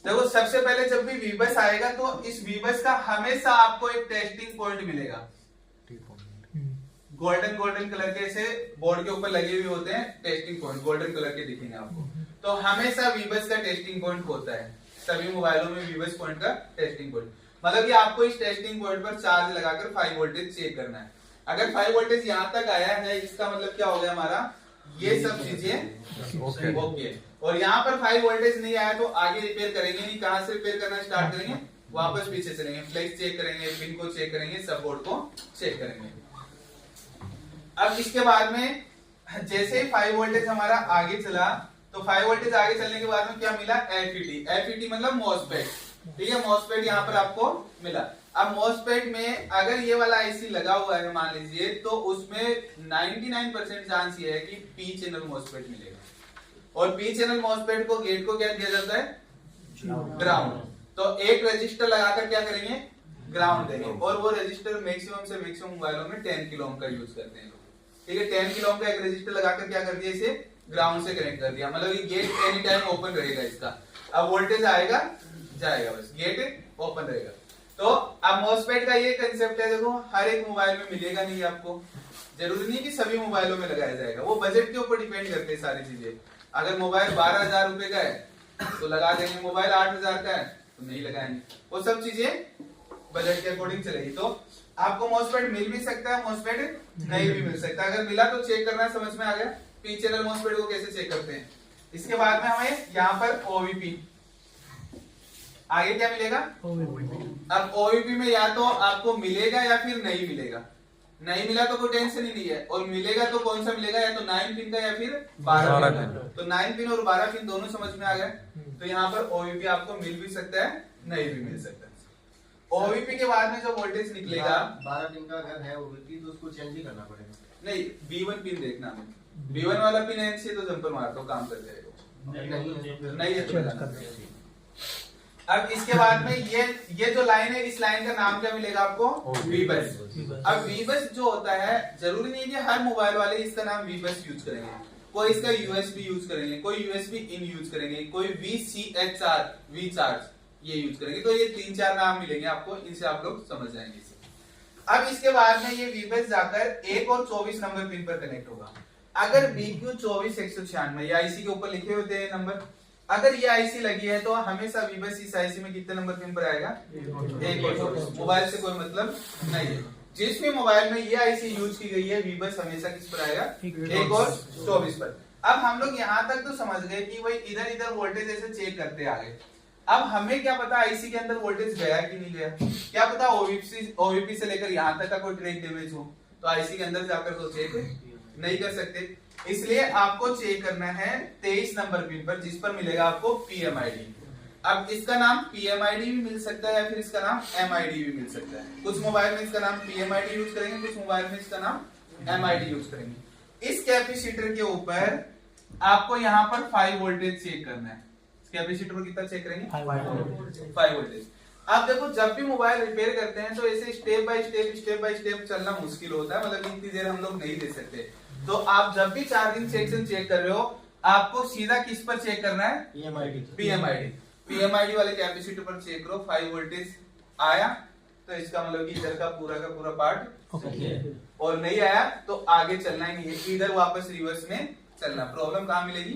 देखो, सबसे पहले जब भी वीबस आएगा तो इस वीबस का हमेशा आपको एक टेस्टिंग पॉइंट मिलेगा। गोल्डन कलर के ऐसे बोर्ड के ऊपर लगे हुए होते हैं टेस्टिंग पॉइंट, गोल्डन कलर के दिखेंगे आपको। तो हमेशा वीबस का टेस्टिंग पॉइंट होता है, सभी मोबाइलों में वीबस पॉइंट का टेस्टिंग पॉइंट। मतलब कि आपको इस टेस्टिंग पॉइंट पर चार्ज लगाकर 5 वोल्टेज चेक करना है। अगर 5 वोल्टेज यहाँ तक आया है, इसका मतलब क्या हो गया, हमारा ये सब चीजें ओके। और यहाँ पर 5 वोल्टेज नहीं आया तो आगे रिपेयर करेंगे नहीं। कहां से रिपेयर करना स्टार्ट करेंगे, वापस पीछे चलेंगे, फ्लेक्स चेक करेंगे, पिन को चेक करेंगे, सब बोर्ड को चेक करेंगे। अब इसके बाद में जैसे ही 5 वोल्टेज हमारा आगे चला, तो 5 वोल्टेज आगे चलने के बाद में क्या मिला, एफईटी मतलब मॉसफेट। ठीक है, मॉसफेट यहाँ पर आपको मिला। अब मॉसफेट में अगर ये वाला आईसी लगा हुआ है मान लीजिए, तो उसमें 99% चांस ये है कि पी चैनल मॉसफेट मिलेगा। और पी चैनल मॉसफेट को गेट को क्या दिया जाता है, ग्राउंड। तो एक रजिस्टर लगाकर क्या करेंगे, ग्राउंड देंगे। और वो रजिस्टर मैक्सिमम से मैक्सिमम मोबाइलों में 10 किलो ओम का यूज करते हैं। ठीक है, 10 किलो ओम का एक रजिस्टर लगाकर क्या कर दिया, इसे ग्राउंड से कनेक्ट कर दिया। मतलब ये गेट एनी टाइम ओपन रहेगा इसका। अब वोल्टेज आएगा जाएगा, बस गेट ओपन रहेगा। तो अब मॉसफेट का ये कंसेप्ट है, देखो हर एक मोबाइल में मिलेगा नहीं आपको, जरूरी नहीं कि सभी मोबाइलों में लगाया जाएगा, वो बजट के ऊपर डिपेंड करते हैं सारी चीजें। अगर मोबाइल 12,000 रुपए का है तो लगा देंगे, मोबाइल 8,000 का है तो नहीं लगाएंगे। वो सब चीजें बजट के अकॉर्डिंग चलेगी। तो आपको मॉसफेट मिल भी सकता है, मॉसफेट नहीं भी मिल सकता। अगर मिला तो चेक करना समझ में आ गया, पी चैनल मॉसफेट को कैसे चेक करते हैं। इसके बाद में हमें यहाँ पर ओवीपी, आगे क्या मिलेगा, अब ओवीपी में या तो आपको मिलेगा या फिर नहीं मिलेगा। नहीं मिला तो कोई टेंशन ही नहीं है, और मिलेगा तो कौन सा मिलेगा, या तो 9 पिन का या फिर 12 पिन। तो 9 पिन और 12 पिन दोनों समझ में आ गए। तो यहाँ पर ओवीपी आपको मिल भी सकता है, नहीं भी मिल सकता है। ओवीपी के बाद में जो वोल्टेज निकलेगा, 12 पिन का अगर है ओवीपी तो उसको चेंज ही करना पड़ेगा। नहीं, B1 पिन देखना हमें, B1 वाला पिन है तो जंपर मार दो, काम कर जाएगा। नहीं है तो अब इसके बाद में ये जो लाइन है, इस लाइन का नाम क्या मिलेगा आपको, वीबस। अब वीबस जो होता है, जरूरी नहीं है कि हर मोबाइल वाले इसका नाम वीबस यूज करेंगे। कोई इसका यूएसबी यूज करेंगे, कोई यूएसबी इन यूज करेंगे, कोई वीसीएचआर वी चार्ज ये यूज करेंगे। तो ये 3-4 नाम मिलेंगे आपको, इनसे आप लोग समझ जाएंगे इसे। अब इसके बाद में ये वीबीएस जाकर 1 और 24 नंबर पिन पर कनेक्ट होगा। अगर BQ 24-196 ये आईसी के ऊपर लिखे होते हैं नंबर, अगर ये आईसी लगी है तो हमेशा वीबीएस इस आईसी में कितने नंबर पिन पर आएगा? 1 और 24। मोबाइल से कोई मतलब नहीं है। जिस भी मोबाइल में ये आईसी यूज की गई है वीबीएस हमेशा किस पर आएगा? 1 और 24 पर। अब हम लोग यहाँ तक तो समझ गए कि भाई इधर इधर वोल्टेज ऐसे चेक करते आ गए। अब हमें क्या पता आईसी के अंदर वोल्टेज गया कि नहीं गया? क्या पता ओवीपी से लेकर यहाँ तक का कोई ट्रेक डैमेज हो, तो आईसी के अंदर जाकर तो चेक नहीं कर सकते। इसलिए आपको चेक करना है 23 नंबर पिन पर, जिस पर मिलेगा आपको PMID। अब इसका नाम PMID भी मिल सकता है या फिर इसका नाम MID भी मिल सकता है। कुछ मोबाइल में इसका नाम PMID यूज करेंगे, कुछ मोबाइल में इसका नाम MID यूज करेंगे। इस कैपेसिटर के ऊपर आपको यहाँ पर 5 वोल्टेज चेक करना है। कैपेसिटर को कितना चेक करेंगे? 5 वोल्टेज। आप देखो जब भी मोबाइल रिपेयर करते हैं तो ऐसे स्टेप बाय स्टेप चलना मुश्किल होता है, मतलब इतनी देर हम लोग नहीं दे सकते। तो आप जब भी चार्जिंग सेक्शन चेक कर रहे हो आपको सीधा किस पर चेक करना है? PMID वाले कैपेसिटर पर चेक करो। 5 वोल्टेज आया तो इसका मतलब कि इधर का पूरा पार्ट और नहीं आया तो आगे चलना ही नहीं है, इधर वापस रिवर्स में चलना। प्रॉब्लम कहाँ मिलेगी?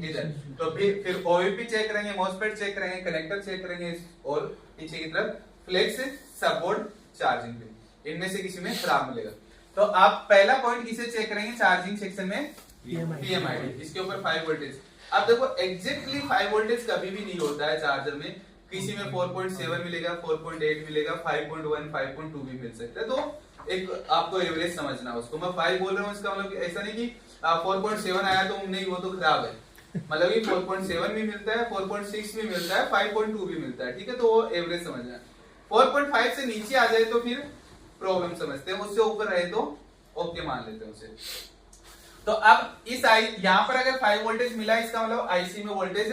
इधर। तो फिर ओवीपी चेक करेंगे, मॉसफेट चेक करेंगे, कनेक्टर चेक करेंगे और पीछे की तरफ फ्लेक्स सपोर्ट चार्जिंग पिन, इनमें से किसी में खराब मिलेगा। तो आप पहला पॉइंट किसे चेक करेंगे चार्जिंग सेक्शन में? PMID। इसके ऊपर 5 वोल्टेज। अब देखो एग्जैक्टली 5 वोल्टेज कभी भी नहीं होता है चार्जर में, किसी में 4.7 मिलेगा, 4.8 मिलेगा, 5.1, 5.2 भी मिल सकता है। तो एक आपको एवरेज समझना उसको। मैं 5 बोल रहा हूँ इसका मतलब ऐसा नहीं कि 4.7 आया तो नहीं वो तो खराब है, मतलब कि 4.7 भी मिलता है, 4.6 भी मिलता है, 5.2 भी मिलता है, ठीक है। तो वो एवरेज समझना। 4.5 से नीचे आ जाए तो फिर प्रॉब्लम समझते हैं, उससे ऊपर रहे तो ओके मान लेते हैं उसे। तो अब इस यहाँ पर अगर 5 वोल्टेज मिला इसका मतलब आईसी में वोल्टेज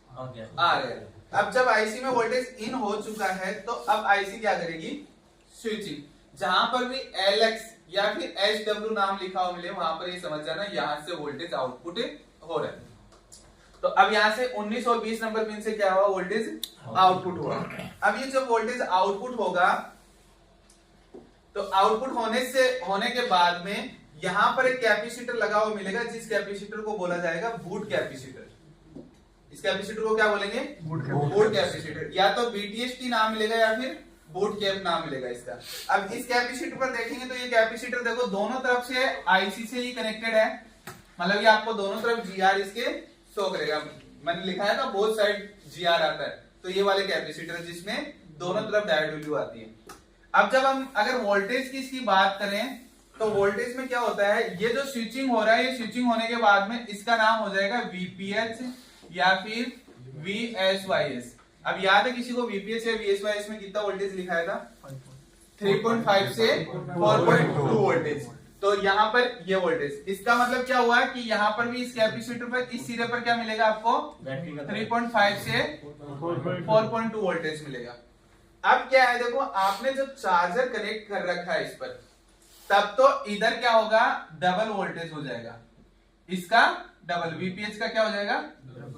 आ गया। अब जब आईसी में वोल्टेज इन हो चुका है तो अब आईसी क्या करेगी? स्विचिंग। जहां पर भी LX या फिर HW नाम लिखा हो मिले वहां पर ये समझ जाना यहाँ से वोल्टेज आउटपुट हो रहा है। तो अब यहाँ से 19 और 20 नंबर पिन से क्या हुआ? वोल्टेज आउटपुट हुआ। अब ये जब वोल्टेज आउटपुट होगा तो आउटपुट होने के बाद में यहां पर एक कैपेसिटर लगा हुआ मिलेगा, जिस कैपेसिटर को बोला जाएगा बूट कैपेसिटर। इस कैपेसिटर को क्या बोलेंगे? Boot capacitor. या तो BTST नाम मिलेगा या फिर बूट कैप नाम मिलेगा इसका। अब इस कैपेसिटर पर देखेंगे तो ये कैपेसिटर देखो दोनों तरफ से आईसी से ही कनेक्टेड है, मतलब ये आपको दोनों तरफ GR इसके शो करेगा। मैंने लिखा है ना बोथ साइड GR आता है, तो ये वाले कैपेसिटर जिसमें दोनों तरफ डायोड वैल्यू आती है। अब जब हम अगर वोल्टेज की इसकी बात करें तो वोल्टेज में क्या होता है? ये जो स्विचिंग हो रहा है, ये स्विचिंग होने के बाद में इसका नाम हो जाएगा VPH या फिर VSYS। अब याद है किसी को VPH या VSYS में कितना वोल्टेज लिखाया था? 3.5 से 4.2 वोल्टेज। तो यहाँ पर ये वोल्टेज, इसका मतलब क्या हुआ कि यहाँ पर भी इस कैपेसिटर पर इस सिरे पर क्या मिलेगा आपको? 3.5 से 4.2 वोल्टेज मिलेगा। अब क्या है देखो, आपने जब चार्जर कनेक्ट कर रखा है इस पर, तब तो इधर क्या होगा? डबल वोल्टेज हो जाएगा, इसका डबल, VPH का क्या हो जाएगा?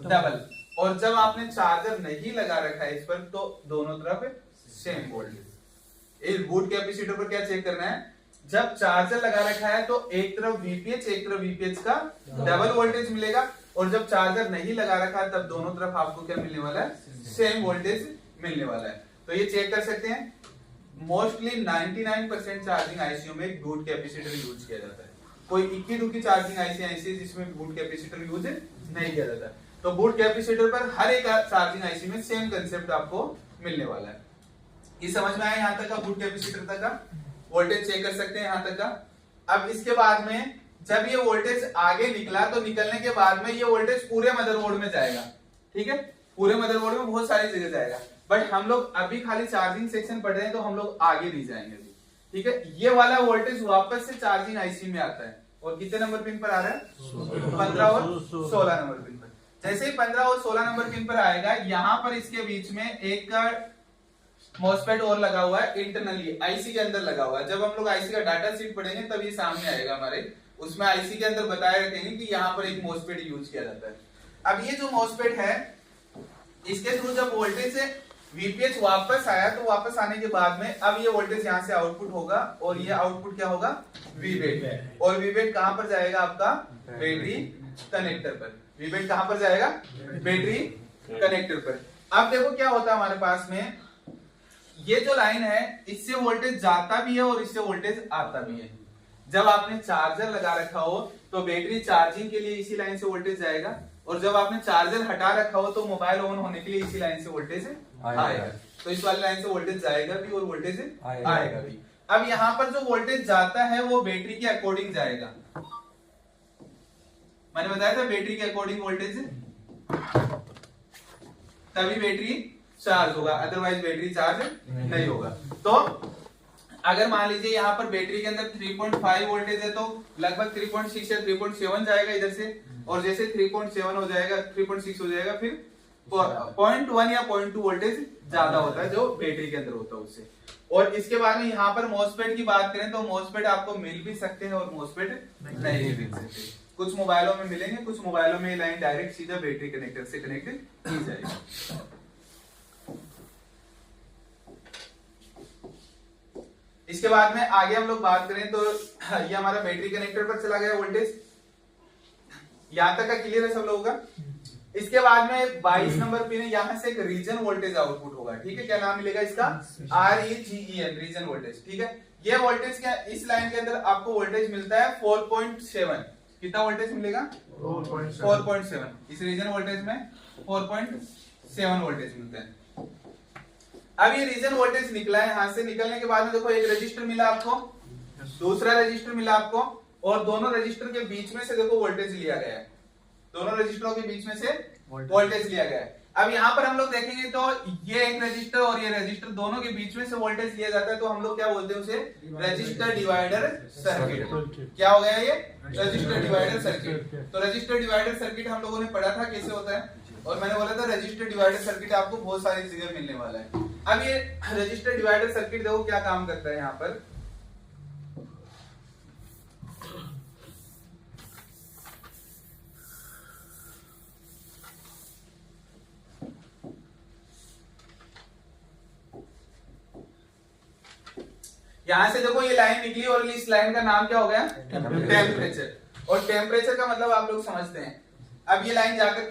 डबल। और जब आपने चार्जर नहीं लगा रखा है इस पर तो दोनों तरफ सेम वोल्टेज। इस बूट कैपेसिटर पर क्या चेक करना है? जब चार्जर लगा रखा है तो एक तरफ VPH एक तरफ VPH का डबल वोल्टेज मिलेगा, और जब चार्जर नहीं लगा रखा है तब दोनों तरफ आपको क्या मिलने वाला है? सेम वोल्टेज मिलने वाला है। तो ये चेक कर सकते हैं। मोस्टली 99% चार्जिंग आईसीयू में बूट कैपेसिटर यूज किया जाता है। कोई इक्की दुक्की चार्जिंग आईसी ऐसी जिसमें बूट कैपेसिटर यूज नहीं किया जाता। तो बूट कैपेसिटर पर हर एक चार्जिंग आईसी में सेम कंसेप्ट आपको मिलने वाला है। ये समझ में आया यहाँ तक का? बूट कैपेसिटर तक का वोल्टेज चेक कर सकते हैं यहाँ तक का। अब इसके बाद में जब ये वोल्टेज आगे निकला तो निकलने के बाद में ये वोल्टेज पूरे मदरबोर्ड में जाएगा, ठीक है। पूरे मदरबोर्ड में बहुत सारी जगह जाएगा, बट हम लोग अभी खाली चार्जिंग सेक्शन पढ़ रहे हैं तो हम लोग आगे नहीं जाएंगे अभी, ठीक है। ये वाला वोल्टेज वापस से चार्जिंग आईसी में आता है और कितने नंबर पिन पर आ रहा है? 15 और 16 नंबर पिन पर। जैसे ही 15 और 16 नंबर पिन पर आएगा, यहाँ पर इसके बीच में एक मॉसफेट और लगा हुआ है, इंटरनली आईसी के अंदर लगा हुआ है। जब हम लोग आईसी का डाटा शीट पढ़ेंगे तब ये सामने आएगा हमारे, उसमें आईसी के अंदर बताए रखेंगे कि यहाँ पर एक मॉसफेट यूज किया जाता है। अब ये जो मॉसफेट है इसके थ्रू जब वोल्टेज वीपीएच वापस आया तो वापस आने के बाद में अब ये वोल्टेज यहाँ से आउटपुट होगा और ये आउटपुट क्या होगा, वीबेट। और वीबेट कहां पर जाएगा आपका, बैटरी कनेक्टर पर। वीबेट कहां पर जाएगा, बैटरी कनेक्टर पर। अब देखो क्या होता है हमारे पास में, ये जो लाइन है इससे वोल्टेज जाता भी है और इससे वोल्टेज आता भी है। जब आपने चार्जर लगा रखा हो तो बैटरी चार्जिंग के लिए इसी लाइन से वोल्टेज जाएगा, और जब आपने चार्जर हटा रखा हो तो मोबाइल ऑन होने के लिए इसी लाइन से वोल्टेज आएगा। तो इस वाली लाइन से वोल्टेज जाएगा भी और वोल्टेज आएगा भी। अब यहाँ पर जो वोल्टेज जाता है वो बैटरी के अकॉर्डिंग जाएगा। मैंने बताया था बैटरी के अकॉर्डिंग वोल्टेज, तभी बैटरी चार्ज होगा, अदरवाइज बैटरी चार्ज नहीं होगा। तो अगर मान लीजिए यहाँ पर बैटरी के अंदर 3.5 वोल्टेज है तो लगभग 3.6 या 3.7 जाएगा इधर से, और जैसे 3.7 हो जाएगा 3.6 हो जाएगा, फिर 0.1 या 0.2 वोल्टेज ज्यादा होता है जो बैटरी के अंदर होता है उससे। और इसके बाद में यहाँ पर मॉसफेट की बात करें तो मॉसफेट आपको मिल भी सकते हैं और मॉसफेट नहीं भी मिल सकते। कुछ मोबाइलों में मिलेंगे, कुछ मोबाइलों में लाइन डायरेक्ट सीधा बैटरी कनेक्टर से कनेक्ट की जाएगी। इसके बाद में आगे हम लोग बात करें तो ये हमारा बैटरी कनेक्टर पर चला गया वोल्टेज, यहां तक का क्लियर है सब लोगों का। इसके बाद में 22 नंबर पिन है, यहां से एक रीजन वोल्टेज आउटपुट होगा, ठीक है। क्या नाम मिलेगा इसका, REGEN, रीजन वोल्टेज, ठीक है। ये वोल्टेज क्या, इस लाइन के अंदर आपको वोल्टेज मिलता है 4.7। कितना वोल्टेज मिलेगा, 4.7। इस रीजन वोल्टेज में 4.7 वोल्टेज मिलता है। अब ये रीजन वोल्टेज निकला है, यहां से निकलने के बाद में देखो एक रजिस्टर मिला आपको, दूसरा रजिस्टर मिला आपको, और दोनों रजिस्टर के बीच में से देखो वोल्टेज लिया गया है। दोनों रजिस्टरों के बीच में से वोल्टेज लिया गया है। अब यहाँ पर हम लोग देखेंगे तो ये एक रजिस्टर और ये रजिस्टर दोनों के बीच में से वोल्टेज लिया जाता है, तो हम लोग क्या बोलते हैं उसे, रजिस्टर डिवाइडर सर्किट। क्या हो गया ये, रजिस्टर डिवाइडर सर्किट। तो रजिस्टर डिवाइडर सर्किट हम लोगों ने पढ़ा था कैसे होता है, और मैंने बोला था रजिस्टर डिवाइडर सर्किट आपको बहुत सारी जगह मिलने वाला है। अब ये रजिस्टर डिवाइडर सर्किट देखो क्या काम करता है यहाँ पर। यहां से देखो ये लाइन निकली और इस लाइन का नाम क्या हो गया, टेम्परेचर। और टेम्परेचर का मतलब आप लोग समझते हैं। अब ये लाइन जाकर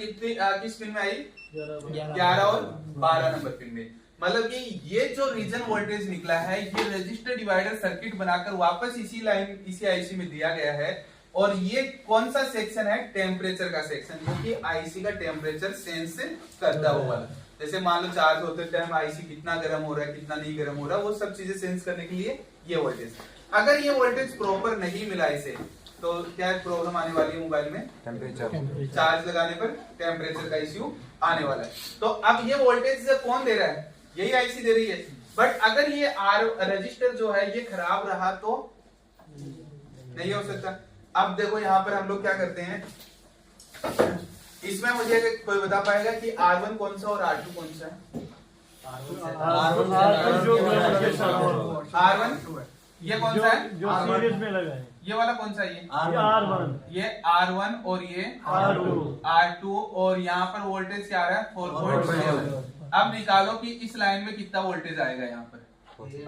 किस पिन में आई, 11 और 12 नंबर पिन में। मतलब कि ये जो रीजन वोल्टेज निकला है ये रजिस्टर डिवाइडर सर्किट बनाकर वापस इसी लाइन, इसी आईसी में दिया गया है। और ये कौन सा सेक्शन है, टेम्परेचर का सेक्शन, जो कि आईसी का टेम्परेचर सेंस करता हुआ। जैसे मान लो चार्ज होते टाइम आईसी कितना गर्म हो रहा है, कितना नहीं गर्म हो रहा है, वो सब चीजें सेंस करने के लिए ये वोल्टेज। अगर ये वोल्टेज प्रॉपर नहीं मिला इसे तो क्या प्रॉब्लम आने वाली है मोबाइल में, टेम्परेचर। चार्ज लगाने पर टेम्परेचर का इश्यू आने वाला है। तो अब ये वोल्टेज कौन दे रहा है, यही आईसी दे रही है। बट अगर ये रजिस्टर जो है ये खराब रहा तो नहीं हो सकता। अब देखो यहाँ पर हम लोग क्या करते हैं, इसमें मुझे कोई बता पाएगा कि R1 कौन सा और R2 कौन सा है। R1 ये कौन सा है, जो सीरीज में लगा है। ये वाला कौन सा है, ये R1, ये R1 और ये R2 और यहाँ पर वोल्टेज क्या आ रहा है 4.7। अब निकालो कि इस लाइन में कितना वोल्टेज आएगा, यहाँ पर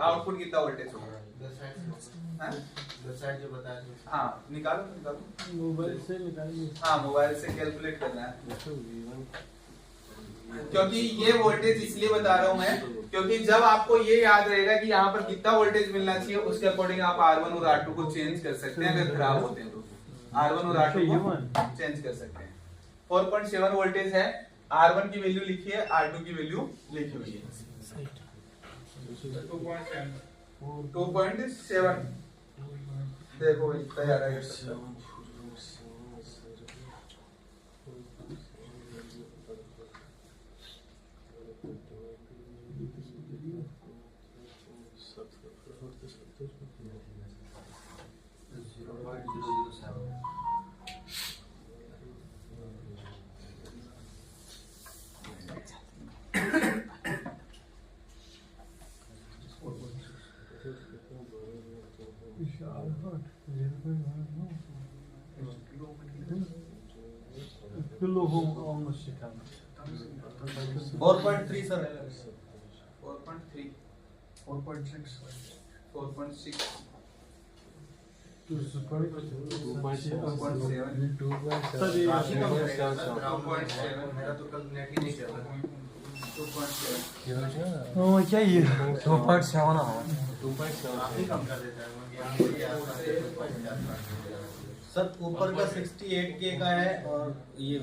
आउटपुट कितना वोल्टेज होगा। जो बताया, हाँ निकालो मोबाइल से निकालिए। हाँ मोबाइल से कैलकुलेट करना है, क्योंकि ये वोल्टेज इसलिए बता रहा हूं मैं क्योंकि जब आपको ये याद रहेगा कि यहाँ पर कितना वोल्टेज मिलना चाहिए उसके अकॉर्डिंग आप R1 और R2 को चेंज कर सकते हैं। अगर खराब होते हैं तो R1 और R2 को चेंज कर सकते हैं। 4.7 वोल्टेज है, R1 की वैल्यू लिखी है, R2 की वैल्यू लिखी हुई है 2.7। देखो तैयार है। किलो हो almost 4.3 सर, 4.3 4.6 4.6 सर ये काफी कम रहेगा सर, ग्राउंड में 2.7 मेरा तो कल नेट ही नहीं चल रहा। 2.7 ओ क्या ये 2.7 काफी कम कर देता है वो, यहाँ पे आसपास से 2.4 सर ऊपर का 68K का है और ये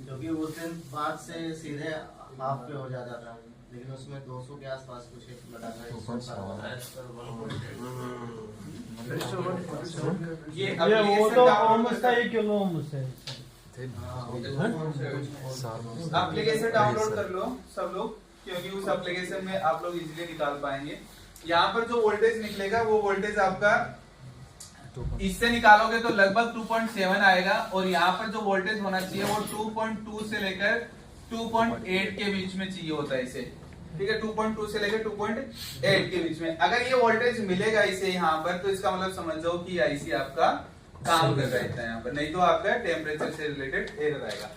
क्योंकि उस दिन बाद से सीधे हाफ पे हो जाता था, लेकिन उसमें 200 के आसपास कुछ एक लगा था। ये वो तो ऑलमोस्ट 1 किलो ओम्स है। एप्लीकेशन डाउनलोड कर लो सब लोग, क्योंकि उस एप्लीकेशन में आप लोग इजीली निकाल पाएंगे। यहाँ पर जो वोल्टेज निकलेगा वो वोल्टेज आपका इससे निकालोगे तो लगभग 2.7 आएगा, और यहाँ पर जो वोल्टेज होना चाहिए वो 2.2 से लेकर 2.8 के बीच में चाहिए होता है इसे, ठीक है। 2.2 से लेकर 2.8 के बीच में अगर ये वोल्टेज मिलेगा इसे यहाँ पर, तो इसका मतलब समझ जाओ कि आईसी आपका काम कर रहा है यहाँ पर, नहीं तो आपका टेम्परेचर से रिलेटेड एरर आएगा।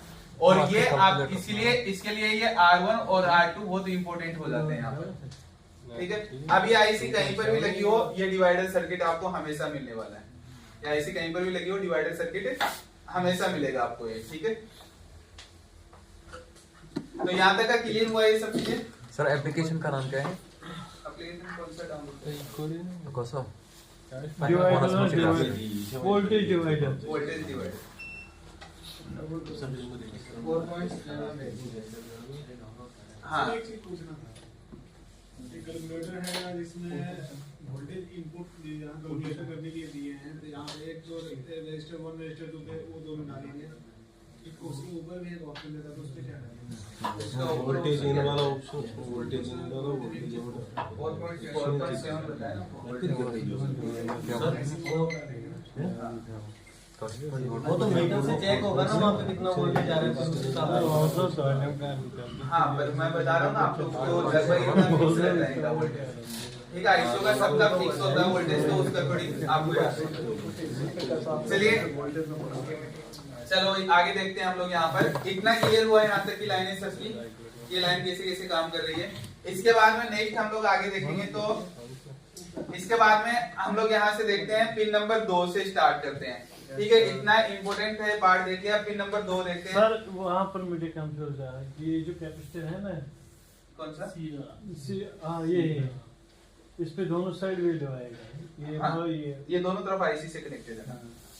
और ये आप इसके लिए ये R1 और R2 बहुत इंपॉर्टेंट हो जाते हैं यहाँ पर, ठीक है। अब ये आईसी कहीं पर भी लगी हो, ये डिवाइडर सर्किट आपको हमेशा मिलने वाला है। ये आईसी कहीं पर भी लगी हो, डिवाइडर सर्किट हमेशा मिलेगा आपको ये, ठीक है। तो यहाँ तक का क्लियर हुआ ये सब चीजें। सर एप्लीकेशन का नाम क्या है? एप्लीकेशन कौन सा डाउनलोड? कसं? Divider voltage divider. Voltage divider. हाँ एक चीज पूछना था, कैलकुलेटर है ना जिसमें वोल्टेज इनपुट यहाँ कैलकुलेटर करने के लिए दिए हैं, तो यहाँ पे एक जो रजिस्टर 1 रजिस्टर 2 पे वो दोनों डालेंगे, एक उसके ऊपर भी एक ऑप्शन देता है, तो उस पे क्या डालेंगे? वोल्टेज इन वाला ऑप्शन, वोल्टेज इन वाला वोल्टेज इन वाला 4.7 बताया ना। वो तो मीटर से चेक होगा ना वहाँ पे कितना वोल्टेज आ रहा है। हाँ पर मैं बता रहा हूँ ना आप लोग को, लगभग इतना फिक्स रहता है इनका वोल्टेज, ठीक है। आईसीयू का सबका फिक्स होता है वोल्टेज, तो उसका थोड़ी आपको। चलिए चलो आगे देखते हैं हम लोग। यहाँ पर इतना क्लियर हुआ है यहाँ तक की लाइनें सबकी, ये लाइन कैसे कैसे काम कर रही है। इसके बाद में नेक्स्ट हम लोग आगे देखेंगे, तो इसके बाद में हम लोग यहाँ से देखते हैं पिन नंबर 2 से स्टार्ट करते हैं, ठीक है। इतना इंपॉर्टेंट है पार्ट देख लिया। पिन नंबर 2 देखते हैं। सर वहाँ पर मुझे कंफ्यूज है, ये जो कैपेसिटर है ना, कौन सा? हाँ ये है, इस पे दोनों साइड वैल्यू आएगा, ये हाँ, और ये दोनों तरफ आईसी से कनेक्टेड है,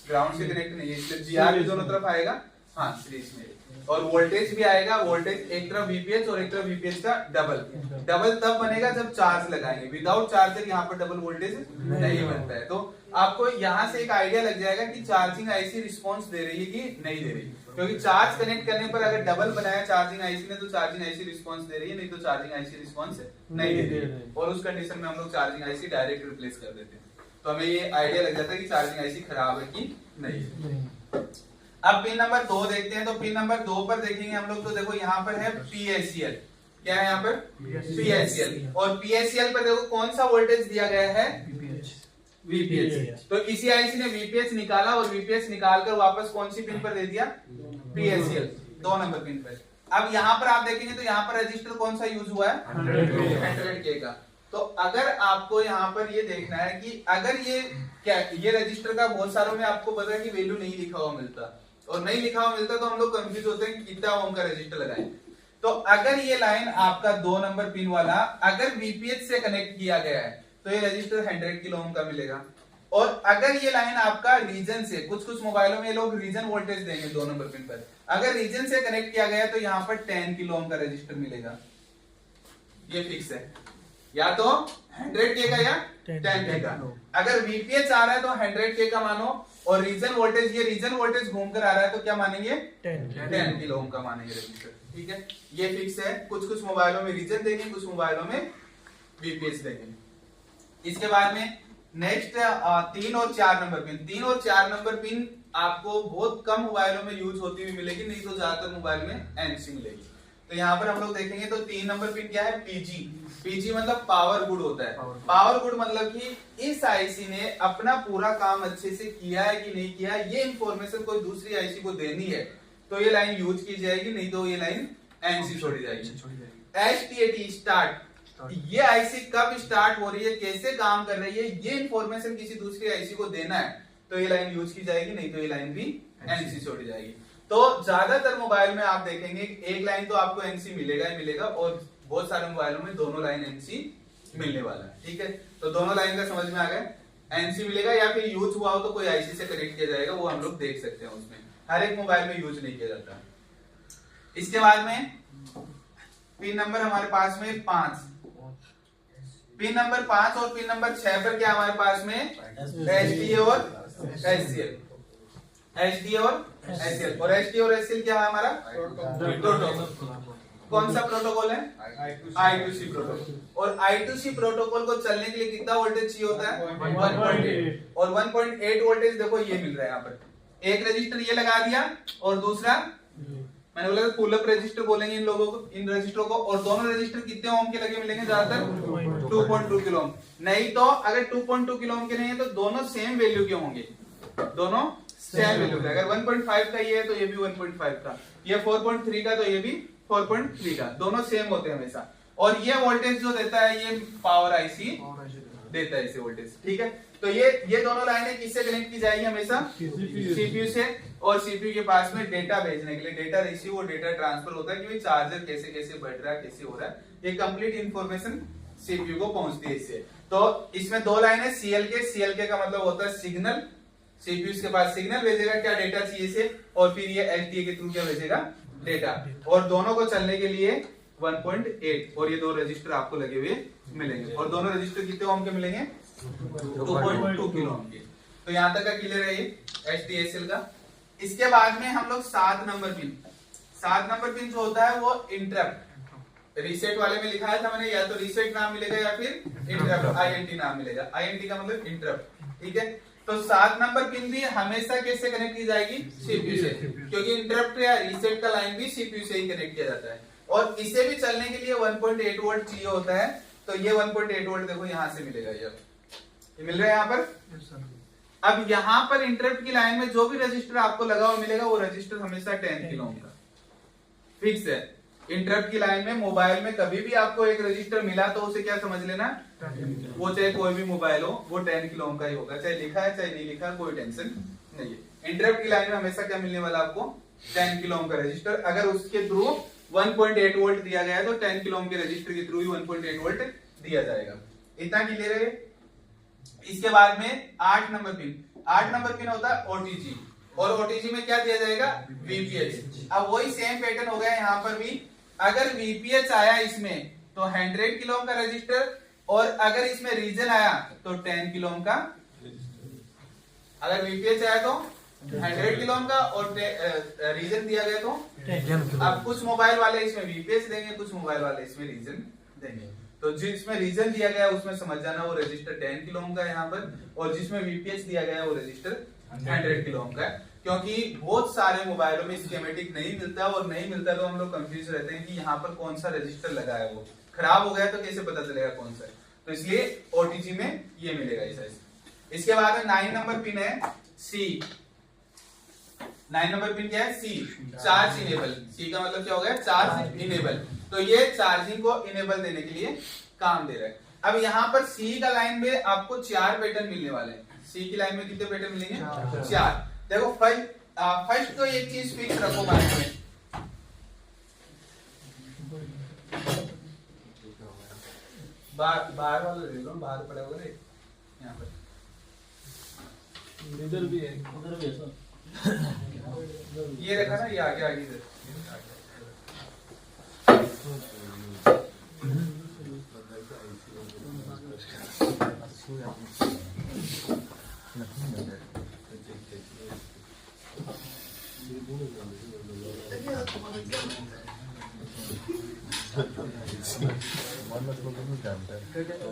ग्राउंड से कनेक्ट नहीं है, इसलिए जीआर भी दोनों तरफ आएगा। हाँ सीरीज में, और वोल्टेज भी आएगा। वोल्टेज एक तरफ वीपीएच और एक तरफ वीपीएच का डबल तब बनेगा जब चार्ज लगाएंगे। विदाउट चार्जर यहाँ पर डबल वोल्टेज नहीं बनता है। तो आपको यहाँ से एक आइडिया लग जाएगा कि चार्जिंग आईसी रिस्पॉन्स दे रही है कि नहीं दे रही, क्योंकि चार्ज कनेक्ट करने पर अगर डबल बनाया चार्जिंग आईसी ने तो चार्जिंग आईसी रिस्पॉन्स दे रही है, नहीं तो चार्जिंग आईसी रिस्पॉन्स नहीं दे रही है। और उस कंडीशन में हम लोग चार्जिंग आईसी डायरेक्ट रिप्लेस कर देते हैं, तो हमें ये आइडिया लग जाता है कि चार्जिंग आईसी खराब है कि नहीं। अब पिन नंबर 2 देखते हैं। तो पिन नंबर 2 पर देखेंगे हम लोग, तो देखो यहाँ पर है पीएससीएल। क्या है यहाँ पर? पीएससीएल। और पीएससीएल पर देखो कौन सा वोल्टेज दिया गया है? वीपीएच। तो इसी आईसी ने वीपीएच निकाला और वीपीएच निकालकर वापस कौन सी पिन पर दे दिया? पीएससीएल 2 नंबर पिन पर। अब यहाँ पर आप देखेंगे तो यहाँ पर रजिस्टर कौन सा यूज हुआ है? 100K का। तो अगर आपको यहाँ पर ये देखना है कि अगर ये रजिस्टर का बहुत सारों में आपको पता है कि वैल्यू नहीं लिखा हुआ मिलता, और नहीं लिखा हुआ मिलता तो हम लोग कंफ्यूज होते हैं कि कितना ओम का रजिस्टर लगाएं। तो अगर ये लाइन आपका 2 नंबर पिन वाला अगर वीपीएच से कनेक्ट किया गया है तो ये रजिस्टर 100 किलो ओम का मिलेगा। और अगर ये लाइन आपका रीजन से, कुछ मोबाइलों में लोग रीजन वोल्टेज देंगे 2 नंबर पिन पर, अगर रीजन से कनेक्ट किया गया तो यहाँ पर 10 किलो ओम का रजिस्टर मिलेगा। ये फिक्स है, या तो 100K का या 10K का। अगर वीपीएच आ रहा है तो 100K का मानो, और रीजन वोल्टेज, ये रीजन वोल्टेज घूमकर आ रहा है तो क्या मानेंगे? 10 किलो ओम का मानेंगे रजिस्टर, ठीक है। ये फिक्स है। कुछ मोबाइलों में रीजन देंगे, कुछ मोबाइलों में वीपीएच देंगे। इसके बाद में नेक्स्ट 3 और 4 नंबर पिन। 3 और 4 नंबर पिन आपको बहुत कम मोबाइलों में यूज होती हुई मिलेगी, नहीं तो ज्यादातर मोबाइल में एनसी मिलेगी। तो यहाँ पर हम लोग देखेंगे तो 3 नंबर पिन क्या है? पीजी। पीजी मतलब पावर गुड होता है। पावर गुड मतलब कि इस आईसी ने अपना पूरा काम अच्छे से किया है कि नहीं किया, ये इंफॉर्मेशन कोई दूसरी आईसी को देनी है तो ये लाइन यूज की जाएगी, नहीं तो ये लाइन एनसी छोड़ी जाएगी। STAT स्टार्ट, ये आईसी कब स्टार्ट हो रही है, कैसे काम कर रही है, ये इंफॉर्मेशन किसी दूसरी आईसी को देना है तो ये लाइन यूज की जाएगी, नहीं तो ये लाइन भी एनसी छोड़ी जाएगी। तो ज्यादातर मोबाइल में आप देखेंगे एक लाइन तो आपको एनसी मिलेगा ही मिलेगा, और बहुत सारे मोबाइलों में दोनों लाइन एनसी मिलने वाला है। ठीक है, तो दोनों लाइन का समझ में आ गया, एनसी मिलेगा या फिर यूज हुआ हो तो कोई आईसी से कनेक्ट किया जाएगा, वो हम लोग देख सकते हैं, उसमें हर एक मोबाइल में यूज नहीं किया जाता। इसके बाद में पिन नंबर हमारे पास में 5, पिन नंबर 5 और पिन नंबर 6 पर क्या हमारे पास में एचडीए और एचसीएल, एचडीए और एचसीएल, और एचडीए और एचसीएल क्या है हमारा प्रोटोकॉल। कौन सा प्रोटोकॉल है, I2C प्रोटोकॉल, और I2C प्रोटोकॉल को चलने के लिए कितना वोल्टेज चाहिए होता है 1.8, और 1.8 वोल्टेज देखो ये मिल रहा है यहाँ पर, एक रजिस्टर ये लगा दिया और दूसरा मैंने बोला पुल अप रजिस्टर बोलेंगे इन लोगों को, इन रजिस्टरों को, और दोनों रजिस्टर कितने ओम के लगे मिलेंगे ज्यादातर 2.2 किलो ओम, नहीं तो अगर 2.2 किलो ओम के नहीं है तो दोनों सेम वैल्यू के होंगे, दोनों सेम वैल्यू के, अगर 1.5 का ये है तो ये भी 1.5 का, ये 4.3 का तो ये भी 4.3 का, दोनों सेम होते हैं हमेशा। और ये वोल्टेज जो देता है ये पावर आईसी देता है इसे वोल्टेज। ठीक है, तो ये दोनों लाइनें किससे कनेक्ट की जाएगी हमेशा, सीपीयू से, और सीपीयू के पास में डेटा भेजने के लिए डेटा रिसीव और डेटा ट्रांसफर होता है कि चार्जर कैसे कैसे बढ़ रहा है, कैसे हो रहा है, ये कंप्लीट इंफॉर्मेशन सीपीयू को पहुंचती है इससे। तो इसमें दो लाइनें सीएलके का मतलब होता है सिग्नल, सीपीयू के पास सिग्नल भेजेगा क्या डेटा चाहिए से, और फिर ये एचडीए के थ्रू क्या भेजेगा डेटा, और दोनों को चलने के लिए 1.8 और ये दो रजिस्टर आपको लगे हुए मिलेंगे, और दोनों रजिस्टर कितने ओम के मिलेंगे 2.2 किलो ओम के। तो यहां तक का क्लियर है ये एचडीएसएल का। इसके बाद में हम लोग 7 नंबर पिन जो होता है वो इंटरप्ट, रीसेट वाले में लिखा है था मैंने, या तो रीसेट नाम मिलेगा या फिर इंटरप्ट आईएनटी नाम मिलेगा, आईएनटी का मतलब इंटरप्ट। ठीक है, तो 7 नंबर पिन भी हमेशा कैसे कनेक्ट की जाएगी, सीपीयू से, क्योंकि इंटरप्ट या रीसेट का लाइन भी सीपीयू से ही कनेक्ट किया जाता है, और इसे भी चलने के लिए 1.8 वोल्ट चाहिए होता है, तो ये 1.8 वोल्ट देखो यहां से मिलेगा, ये मिल रहा है यहाँ पर। अब यहाँ पर इंटरप्ट की लाइन में जो भी रजिस्टर आपको लगा हुआ मिलेगा वो रजिस्टर हमेशा 10 किलो ओम का फिक्स है। इंटरप्ट की लाइन में मोबाइल में कभी भी आपको एक रजिस्टर मिला तो उसे क्या समझ लेना, वो चाहे कोई भी मोबाइल हो वो 10 किलो ओम का ही होगा, चाहे लिखा है चाहे नहीं लिखा, कोई टेंशन नहीं है। इंटरप्ट की लाइन में हमेशा क्या मिलने वाला आपको 10 किलो ओम का रजिस्टर, अगर उसके थ्रू 1.8 वोल्ट दिया गया है तो 10 किलो ओम के रजिस्टर के थ्रू ही 1.8 वोल्ट दिया जाएगा। इतना क्लियर है। इसके बाद में 8 नंबर पिन होता है ओटीजी, और ओटीजी में क्या दिया जाएगा वीपीएच। अब वही सेम पैटर्न हो गया यहाँ पर भी, अगर वीपीएच आया इसमें तो 100 किलो ओम का रजिस्टर, और अगर इसमें रीजन आया तो 10 किलो ओम का, अगर वीपीएच आया तो 100 किलो ओम का और रीजन दिया गया तो, अब कुछ मोबाइल वाले इसमें वीपीएच देंगे, कुछ मोबाइल वाले इसमें रीजन देंगे, तो जिसमें रीजन दिया गया उसमें समझ जाना वो रजिस्टर 10 किलो ओम का है यहाँ पर, और जिसमें वीपीएच दिया गया है वो रजिस्टर 100 किलो ओम का है, क्योंकि बहुत सारे मोबाइलों में स्कीमेटिक नहीं मिलता, और नहीं मिलता तो हम लोग कंफ्यूज रहते हैं कि यहाँ पर कौन सा रजिस्टर लगा है, वो खराब हो गया तो कैसे पता चलेगा कौन सा है, तो इसलिए ओटीजी में ये मिलेगा ऐसा। इसके बाद में 9 नंबर पिन है सी। 9 नंबर पिन क्या है, सी, चार्ज इनेबल। सी का मतलब क्या हो गया, चार्ज इनेबल, तो ये चार्जिंग को इनेबल देने के लिए काम दे रहा है। अब यहाँ पर सी का लाइन में आपको 4 पैटर्न मिलने वाले हैं। सी की लाइन में कितने पैटर्न मिलेंगे, 4। देखो फर्स्ट तो एक चीज फिक्स रखो माइंड में, बाहर वाला ले लो, बाहर पड़ा होगा रे यहाँ पर, इधर भी है, उधर भी है सर, ये रखा ना, ये आगे इधर।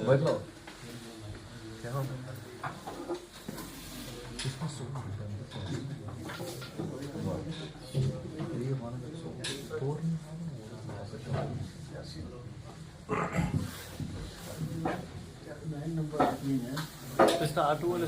बदलो स्टार्ट वाले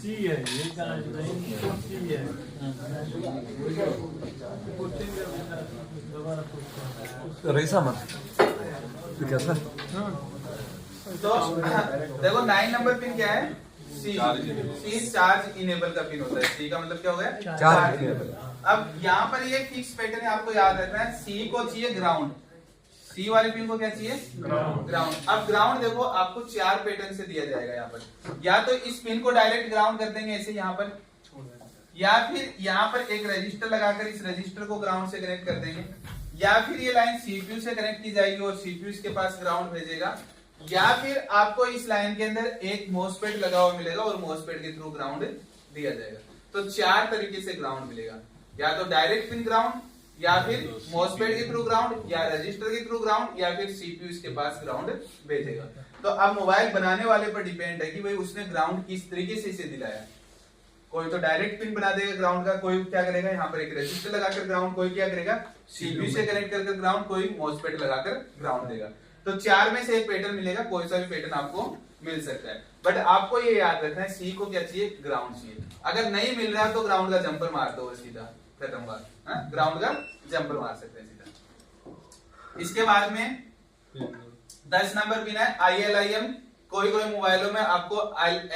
सी है ये कहाँ सी है रईसा मत कैसा तो देखो 9 नंबर पिन क्या है? सी। सी चार्ज इनेबल का पिन होता है। सी का मतलब क्या हो गया? Charge enable. अब यहाँ पर ये फिक्स पैटर्न है, आपको याद रखना है। सी को चाहिए ग्राउंड, सी वाले पिन को क्या चाहिए? ग्राउंड। अब ग्राउंड देखो आपको 4 पैटर्न से दिया जाएगा यहाँ पर। या तो इस पिन को डायरेक्ट ग्राउंड कर देंगे ऐसे यहाँ पर, या फिर यहाँ पर एक रजिस्टर लगाकर इस रजिस्टर को ग्राउंड से कनेक्ट कर देंगे, या फिर ये लाइन सीपीयू से कनेक्ट की जाएगी और सीपीयू इसके पास ग्राउंड भेजेगा, या फिर आपको इस लाइन के अंदर एक मॉसफेट लगा हुआ मिलेगा और मॉसफेट के थ्रू ग्राउंड दिया जाएगा। तो 4 तरीके से ग्राउंड मिलेगा, या तो डायरेक्ट पिन ग्राउंड, या फिर मॉसफेट के थ्रू ग्राउंड, या रजिस्टर के थ्रू ग्राउंड, या फिर सीपीयू इसके पास ग्राउंड भेजेगा। तो अब मोबाइल बनाने वाले पर डिपेंड है कि भाई उसने ग्राउंड किस तरीके से इसे दिलाया। कोई तो डायरेक्ट पिन बना देगा ग्राउंड का, कोई क्या करेगा यहाँ पर एक रजिस्टर लगाकर ग्राउंड, कोई क्या करेगा सीपीयू से कनेक्ट करके ग्राउंड, कोई मॉसफेट लगाकर ग्राउंड देगा। तो 4 में से एक पैटर्न मिलेगा, कोई सा भी पैटर्न आपको मिल सकता है। बट आपको ये याद रखना है सी को क्या चाहिए? ग्राउंड चाहिए। अगर नहीं मिल रहा तो ग्राउंड का जंपर मार दो सीधा, खत्म बात। ग्राउंड का जंपर मार सकते हैं सीधा। इसके बाद में 10 नंबर पिन है ILIM। कोई मोबाइलों में आपको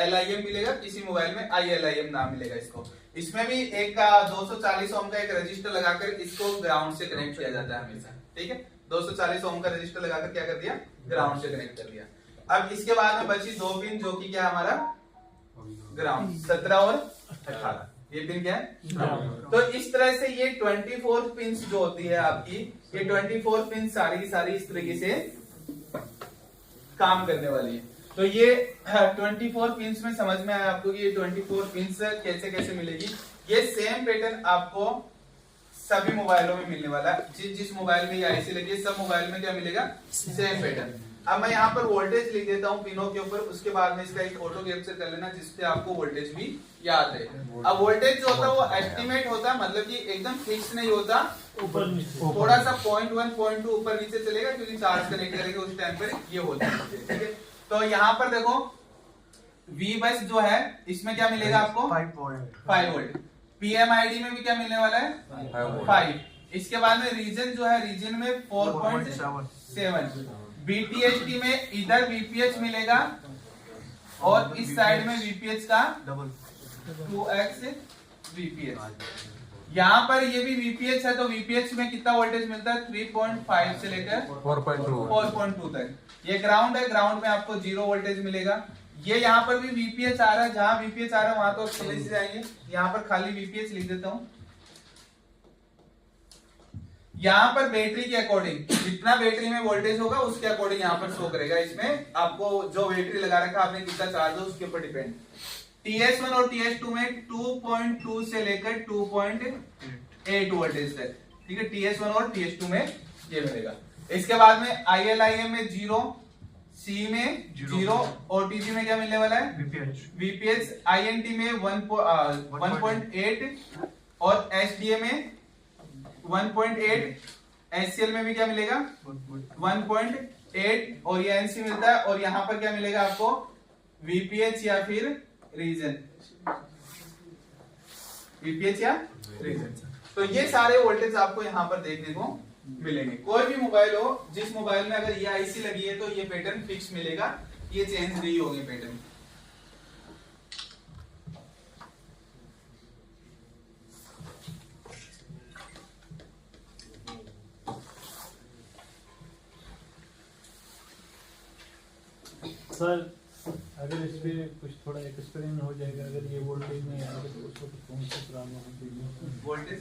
LIM मिलेगा, किसी मोबाइल में ILIM नाम मिलेगा इसको। इसमें भी एक 240 ओम का एक रजिस्टर लगाकर इसको ग्राउंड से कनेक्ट किया जाता है हमेशा। ठीक है, 240 ओम का रजिस्टर लगाकर क्या कर दिया? ग्राउंड से कनेक्ट कर दिया। अब इसके बाद में बची 2 पिन, जो कि क्या हमारा ग्राउंड, 17 और 18। ये पिन क्या है? तो इस तरह से ये 24 पिन जो होती है आपकी, ये 24 पिन सारी की सारी इस तरीके से काम करने वाली है। तो ये 24 पिंस में समझ में आया आपको कि ये 24 पिंस कैसे कैसे मिलेगी। ये सेम पैटर्न आपको सभी मोबाइलों में मिलने वाला है। जिस मोबाइल में ये आईसी लगी है सब मोबाइल में क्या मिलेगा? Same pattern. अब मैं यहाँ पर वोल्टेज लिख देता हूँ पिनों के ऊपर, उसके बाद में इसका एक फोटो कैप्चर कर लेना जिससे आपको वोल्टेज भी याद रहे। अब वोल्टेज जो होता है वो एस्टिमेट होता है, मतलब कि एकदम फिक्स नहीं होता, ऊपर नीचे थोड़ा सा 0.1 0.2 ऊपर नीचे चलेगा, क्योंकि चार्ज कनेक्ट करेंगे उस टाइम पर ये होता है। ठीक है, तो यहाँ पर देखो V बस जो है इसमें क्या मिलेगा आपको? 5 वोल्ट। PMID में भी क्या मिलने वाला है? 5। इसके बाद में रीजन जो है, रीजन में 4.7। BTHD में इधर VPH मिलेगा और इस साइड में VPH का 2x VPH। यहाँ पर ये भी VPH है, तो VPH में कितना वोल्टेज मिलता है? 3.5 से लेकर 4.2 तक। ये ग्राउंड है, ग्राउंड में आपको 0 वोल्टेज मिलेगा। ये यहाँ पर भी VPH आ रहा है, जहां VPH आ रहा है वहां तो समझ जाएंगे। यहाँ पर खाली VPH लिख देता हूँ। यहाँ पर बैटरी के अकॉर्डिंग जितना बैटरी में वोल्टेज होगा उसके अकॉर्डिंग यहाँ पर शो करेगा। इसमें आपको जो बैटरी लगा रखा आपने कितना चार्ज हो उसके ऊपर डिपेंड। TS1 और TS2 में 2.2 से लेकर 2.8 वोल्टेज तक। ठीक है, TS1 और TS2 में ये मिलेगा। इसके बाद में ILIM में 0, C में 0, OTG में क्या मिलने वाला है? VPH। INT में 1.8 और SDA में 1.8। SCL में भी क्या मिलेगा? 1.8 और ये NC मिलता है। और यहाँ पर क्या मिलेगा आपको? VPH या फिर रीजन, VPH या रीजन। तो ये सारे वोल्टेज आपको यहाँ पर देखने को मिलेंगे। कोई भी मोबाइल हो, जिस मोबाइल में अगर ये आईसी लगी है तो ये पैटर्न फिक्स मिलेगा, ये चेंज नहीं होगी पैटर्न। सर अगर इस पे कुछ थोड़ा एक्सपेरिमेंट हो जाएगा, अगर ये वोल्टेज नहीं आएगा तो उसको कौन सी प्रॉब्लम होती है? वोल्टेज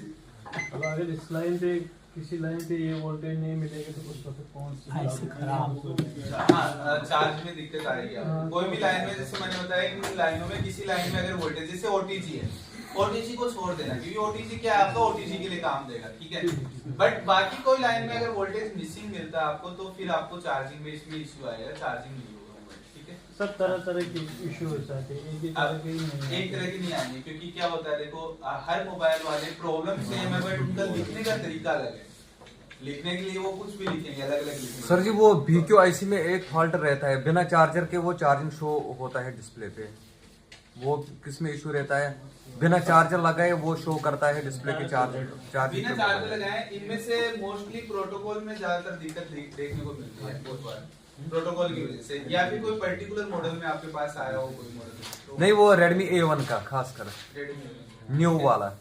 अब अगर इस लाइन पे किसी लाइन पे ये वोल्टेज नहीं मिलेगा तो उस वक्त कौन सी चार्ज में दिक्कत आएगी। कोई भी लाइन में, जैसे मैंने बताया कि लाइनों में किसी लाइन में अगर वोल्टेज, जैसे ओटीजी है, ओटीसी को छोड़ देना, क्योंकि ओटीसी क्या है, आपका ओटीसी के लिए काम देगा, ठीक है। बट बाकी कोई लाइन में अगर वोल्टेज मिसिंग मिलता है आपको, तो फिर आपको चार्जिंग में इसमें इश्यू आएगा, चार्जिंग नहीं होगा मोबाइल, ठीक है। सब तरह तरह के इशू हो जाते हैं, एक ही तरह के ही नहीं एक तरह की नहीं आएंगे, क्योंकि क्या होता है देखो, हर मोबाइल वाले प्रॉब्लम सेम है, बट उनका लिखने का तरीका अलग है। लिखने के लिए वो कुछ भी लिखेंगे, अलग अलग लिखेंगे। सर जी वो VQIC में एक फॉल्ट रहता है, बिना चार्जर के वो चार्जिंग शो होता है डिस्प्ले पे, वो किस में इशू रहता है? बिना चार्जर लगाए वो शो करता है डिस्प्ले के चार्जिंग बिना चार्जर लगाए, इनमें से मोस्टली प्रोटोकॉल में ज्यादातर दिक्कत देखने को मिलती है बहुत बार, प्रोटोकॉल की वजह से, या फिर कोई पर्टिकुलर मॉडल में आपके पास आया हो कोई मॉडल। नहीं, वो Redmi A1 का खासकर न्यू वाला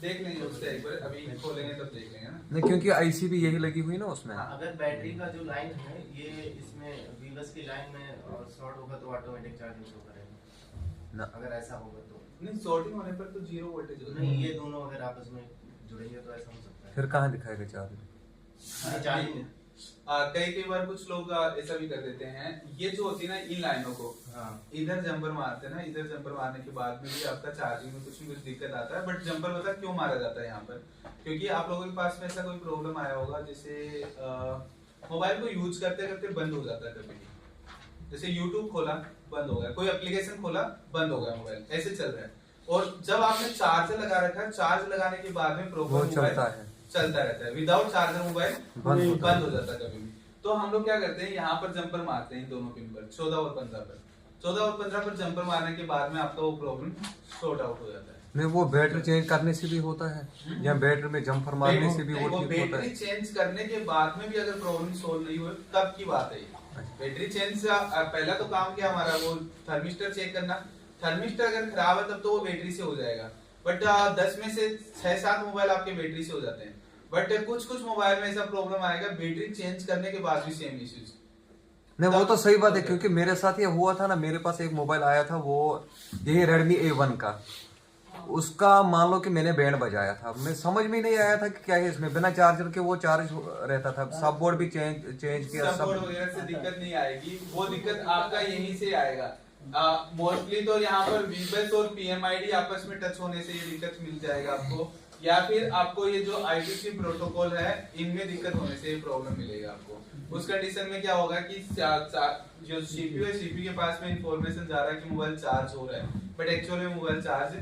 देख लेंगे उससे एक बार, अभी खोलेंगे तब देख लेंगे ना। नहीं, क्योंकि IC भी यही लगी हुई ना उसमें। अगर बैटरी का जो लाइन है ये इसमें वीवस की लाइन में शॉर्ट होगा तो ऑटोमेटिक चार्जिंग शो करेगा ना। अगर ऐसा होगा तो नहीं, शॉर्टिंग होने पर तो 0 वोल्टेज होगा। नहीं, ये दोनों अगर आपस में जुड़ेंगे तो ऐसा हो सकता है। फिर कहाँ दिखाएगा चार्ज? चार्जिंग कई बार कुछ लोग ऐसा भी कर देते हैं, ये जो होती है ना इन लाइनों को, इधर जंपर मारते हैं ना, इधर जंपर मारने के बाद में भी आपका चार्जिंग में कुछ न कुछ दिक्कत आता है। बट जंपर पता क्यों मारा जाता है यहाँ पर, क्योंकि आप लोगों के पास में ऐसा कोई प्रॉब्लम आया होगा, जैसे मोबाइल को यूज करते करते बंद हो जाता है कभी, जैसे यूट्यूब खोला बंद हो गया, कोई एप्लीकेशन खोला बंद हो गया, मोबाइल ऐसे चल रहा है, और जब आपने चार्जर लगा रखा है, चार्ज लगाने के बाद में प्रॉब्लम चलता रहता है, विदाउट चार्जर मोबाइल बंद हो जाता है कभी भी। तो हम लोग क्या करते हैं, यहाँ पर जंपर मारते हैं दोनों पिन पर, 14 और 15 पर, 14 और 15 पर जंपर मारने के बाद में आपका वो प्रॉब्लम सॉर्ट आउट हो जाता है। नहीं, वो बैटरी चेंज करने से भी होता है, या बैटरी में जंपर मारने से भी वो ठीक होता है। बैटरी चेंज करने के बाद में भी अगर प्रॉब्लम सोल्व नहीं हुई तब की बात है। बैटरी चेंज पहला तो काम क्या हमारा, वो थर्मिस्टर चेक करना, थर्मिस्टर अगर खराब है तब तो वो बैटरी से हो जाएगा, बट 10 में से 6-7 मोबाइल आपके बैटरी से हो जाते हैं। बट कुछ मोबाइल में ऐसा प्रॉब्लम आएगा, बैटरी चेंज करने के बाद भी सेम इश्यूज। नहीं, वो तो सही बात है, क्योंकि मेरे साथ ये हुआ था ना, मेरे पास एक मोबाइल आया था, वो यही Redmi A1 का, उसका मान लो कि मैंने बैंड बजाया था, मैं समझ में नहीं आया था कि क्या है इसमें, बिना चार्जर के वो चार्ज रहता था, सब बोर्ड भी चेंज किया, सब बोर्ड वगैरह से दिक्कत नहीं आएगी, वो दिक्कत आपका यहीं से आएगा। मोस्टली तो यहाँ पर वीबस और PMID आपस में टच होने से ये दिक्कत मिल जाएगा आपको, या फिर आपको ये जो I2C प्रोटोकॉल है इनमें दिक्कत होने से ये प्रॉब्लम मिलेगा आपको। उस कंडीशन में क्या होगा कि जो CPU है, CPU के पास में इंफॉर्मेशन जा रहा है कि मोबाइल चार्ज हो रहा है, बट एक्चुअली में मोबाइल चार्ज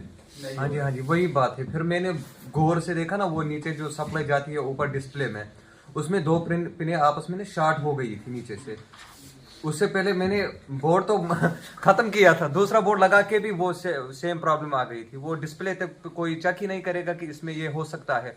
नहीं। हाँ जी, वही बात है। फिर मैंने गौर से देखा ना, वो नीचे जो सप्लाई जाती है ऊपर डिस्प्ले में, उसमें 2 पिनें आपस में शॉर्ट हो गई थी नीचे से। उससे पहले मैंने बोर्ड तो खत्म किया था, दूसरा बोर्ड लगा के भी वो सेम प्रॉब्लम आ गई थी, वो डिस्प्ले तक कोई चेक ही नहीं करेगा कि इसमें ये हो सकता है।